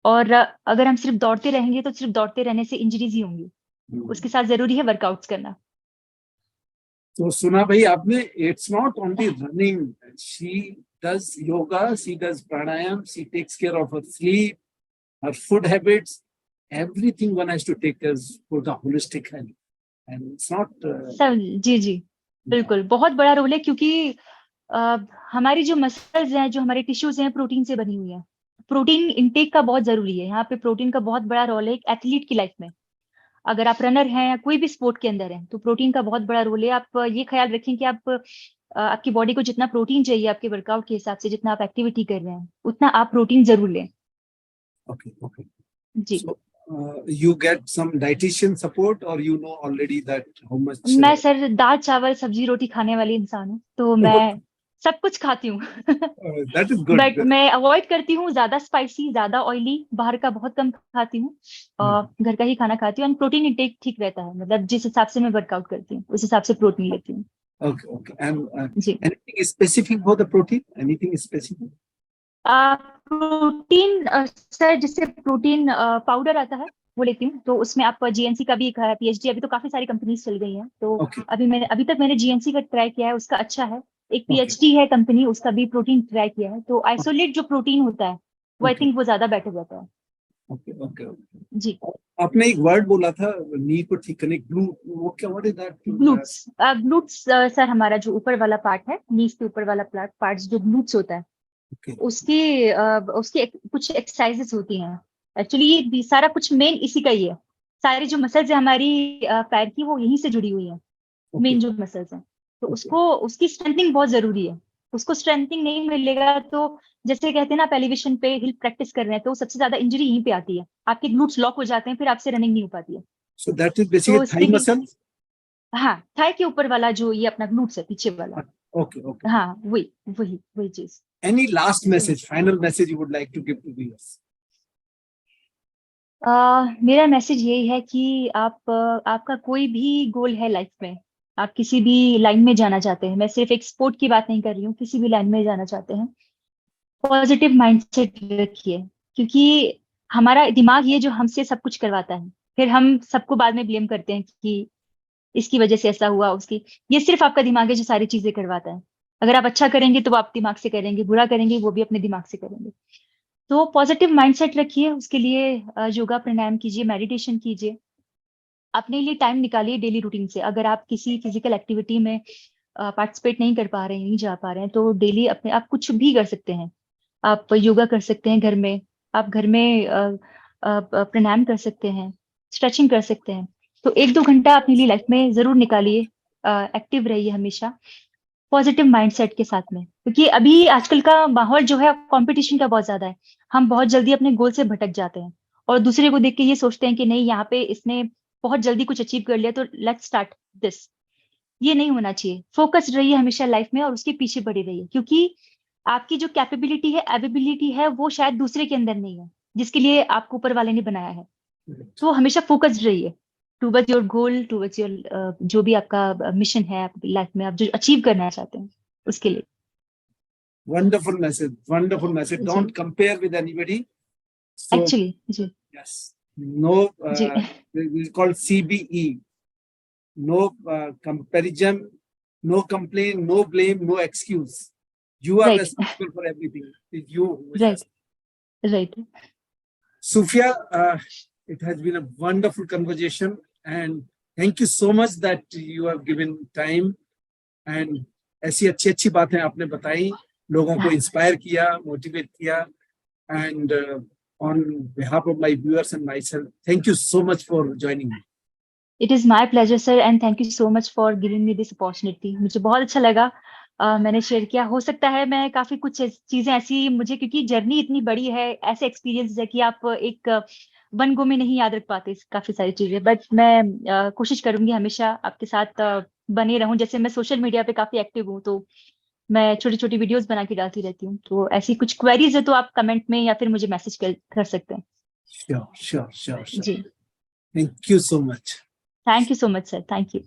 और अगर हम सिर्फ दौड़ते रहेंगे तो सिर्फ दौड़ते रहने से इंजरीज ही होंगी। उसके साथ जरूरी है वर्कआउट्स करना। तो सुना भाई आपने, it's not only running, she does yoga, she does pranayama, she takes care of her sleep, her food habits, everything one has to take as for the holistic health, and it's not सब जी जी, बिल्कुल बहुत बड़ा रोल है, क्योंकि अ, हमारी जो मसल्स हैं, जो हमारे टिश्यूज हैं, प्रोटीन से बनी हुई है। प्रोटीन इंटेक का बहुत जरूरी है। यहाँ पे प्रोटीन का बहुत बड़ा रोल है एक एथलीट की लाइफ में। अगर आप रनर हैं या कोई भी स्पोर्ट के अंदर है तो प्रोटीन का बहुत बड़ा रोल है। आप ये ख्याल रखें कि आप आपकी बॉडी को जितना प्रोटीन चाहिए आपके वर्कआउट के हिसाब से, जितना आप एक्टिविटी कर रहे हैं, उतना आप प्रोटीन जरूर लें। okay, okay. जी, So you get some dietitian support, or you know already that how much मैं सर दाल चावल सब्जी रोटी खाने वाली इंसान हूँ, तो मैं सब कुछ खाती हूँ। that is good. बट मैं अवॉइड करती हूँ ज्यादा स्पाइसी, ज्यादा ऑयली, बाहर का बहुत कम खाती हूँ। और घर का ही खाना खाती हूँ। एंड प्रोटीन इंटेक ठीक रहता है, मतलब जिस हिसाब से मैं वर्कआउट करती हूँ उस हिसाब से प्रोटीन लेती हूँ। Okay, okay. And जी। anything specific for the protein? Anything specific? Protein sir, जैसे प्रोटीन पाउडर आता है वो लेती हूँ, तो उसमें आप जीएनसी का भी एक है, पीएचडी, अभी तो काफी सारी कंपनीज चल गई हैं, तो Okay, अभी तक मैंने जीएनसी का ट्राई किया है, उसका अच्छा है। एक okay, पीएचडी है कंपनी, उसका भी प्रोटीन ट्राई किया है, तो आइसोलेट जो प्रोटीन होता है वो आई okay, थिंक वो ज्यादा बेटर रहता है। okay, okay, okay. जी। आपने एक वर्ड बोला था नी को ठीक करने, ग्लू, वो क्या, what is that? Glutes. Glutes sir, हमारा जो ऊपर वाला पार्ट है, नीज के ऊपर वाला पार्ट जो ग्लूट्स होता है, ओके, उसकी कुछ एक्सरसाइजेस होती हैं। एक्चुअली ये सारा कुछ मेन इसी का ही है। सारी जो मसल्स है हमारी पैर की, वो यहीं से जुड़ी हुई है, ओके, मेन जो मसल्स हैं। तो ओके, उसको, उसकी स्ट्रेंथनिंग बहुत जरूरी है। उसको स्ट्रेंथनिंग नहीं मिलेगा तो, जैसे कहते हैं ना, आप एलिवेशन पे हिल प्रैक्टिस कर रहे हैं, तो सबसे ज्यादा इंजरी यहीं पे आती है, आपके ग्लूट्स लॉक हो जाते हैं, फिर आपसे रनिंग नहीं हो पाती है। सो दैट इज तो बेसिकली इसके थाई लिए, मसल। हाँ, थाई के ऊपर वाला जो ये अपना ग्लूट्स है, पीछे वाला। Okay, okay. हाँ, वही वही वही चीज। एनी लास्ट तो message, final message you would like to give to viewers? मेरा मैसेज यही है कि आपका कोई भी गोल है लाइफ में, आप किसी भी लाइन में जाना चाहते हैं, मैं सिर्फ एक स्पोर्ट की बात नहीं कर रही हूँ, किसी भी लाइन में जाना चाहते हैं, पॉजिटिव माइंडसेट रखिए। क्योंकि हमारा दिमाग ये जो हमसे सब कुछ करवाता है, फिर हम सबको बाद में ब्लेम करते हैं कि इसकी वजह से ऐसा हुआ, उसकी। ये सिर्फ आपका दिमाग है जो सारी चीजें करवाता है। अगर आप अच्छा करेंगे तो वो आप दिमाग से करेंगे, बुरा करेंगे वो भी अपने दिमाग से करेंगे। तो पॉजिटिव माइंडसेट रखिए, उसके लिए योगा प्राणायाम कीजिए, मेडिटेशन कीजिए, अपने लिए टाइम निकालिए डेली रूटीन से। अगर आप किसी फिजिकल एक्टिविटी में पार्टिसिपेट नहीं कर पा रहे हैं, नहीं जा पा रहे हैं, तो डेली अपने आप कुछ भी कर सकते हैं। आप योगा कर सकते हैं घर में, आप घर में प्राणायाम कर सकते हैं, स्ट्रेचिंग कर सकते हैं। तो 1-2 घंटा अपनी लिए लाइफ में जरूर निकालिए, एक्टिव रहिए हमेशा, पॉजिटिव माइंडसेट के साथ में। क्योंकि अभी आजकल का माहौल जो है कंपटीशन का बहुत ज्यादा है, हम बहुत जल्दी अपने गोल से भटक जाते हैं, और दूसरे को देख के ये सोचते हैं कि नहीं, यहाँ पे इसने बहुत जल्दी कुछ अचीव कर लिया, तो लेट्स स्टार्ट दिस। ये नहीं होना चाहिए। फोकस रहिए हमेशा लाइफ में, और उसके पीछे बढ़े रहिए, क्योंकि आपकी जो कैपेबिलिटी है, एबिलिटी है, वो शायद दूसरे के अंदर नहीं है, जिसके लिए आपको ऊपर वाले ने बनाया है। तो हमेशा फोकस्ड रहिए towards your goal, towards your जो भी आपका मिशन है आपकी लाइफ में, आप जो अचीव करना चाहते हैं उसके लिए। Wonderful message, wonderful message. जी। Don't compare with anybody. So actually जी। yes, no, जी। this is called CBE. No comparison, no complaint, no blame, no excuse. You are right. responsible for everything. It's you who is right. responsible. Right. Sufia, it has been a wonderful conversation, and thank you so much that you have given time, and ऐसी अच्छी अच्छी बातें आपने बताई, लोगों को इंस्पायर किया, मोटिवेट किया, and on behalf of my viewers and myself, thank you so much for joining me. It is my pleasure sir, and thank you so much for giving me this opportunity. मुझे बहुत अच्छा लगा, मैंने शेयर किया। हो सकता है मैं काफी कुछ चीजें ऐसी, मुझे क्योंकि जर्नी इतनी बड़ी है, ऐसे एक्सपीरियंस है कि आप एक वन गो में नहीं याद रख पाते काफी सारी चीजें। बट मैं कोशिश करूंगी हमेशा आपके साथ बने रहूं। जैसे मैं सोशल मीडिया पे काफी एक्टिव हूँ, तो मैं छोटी छोटी वीडियोस बना के डालती रहती हूँ। तो ऐसी कुछ क्वेरीज है तो आप कमेंट में या फिर मुझे मैसेज कर सकते हैं। Sure, sure, sure, sure. जी। Thank you so much. Thank you so much sir, thank you.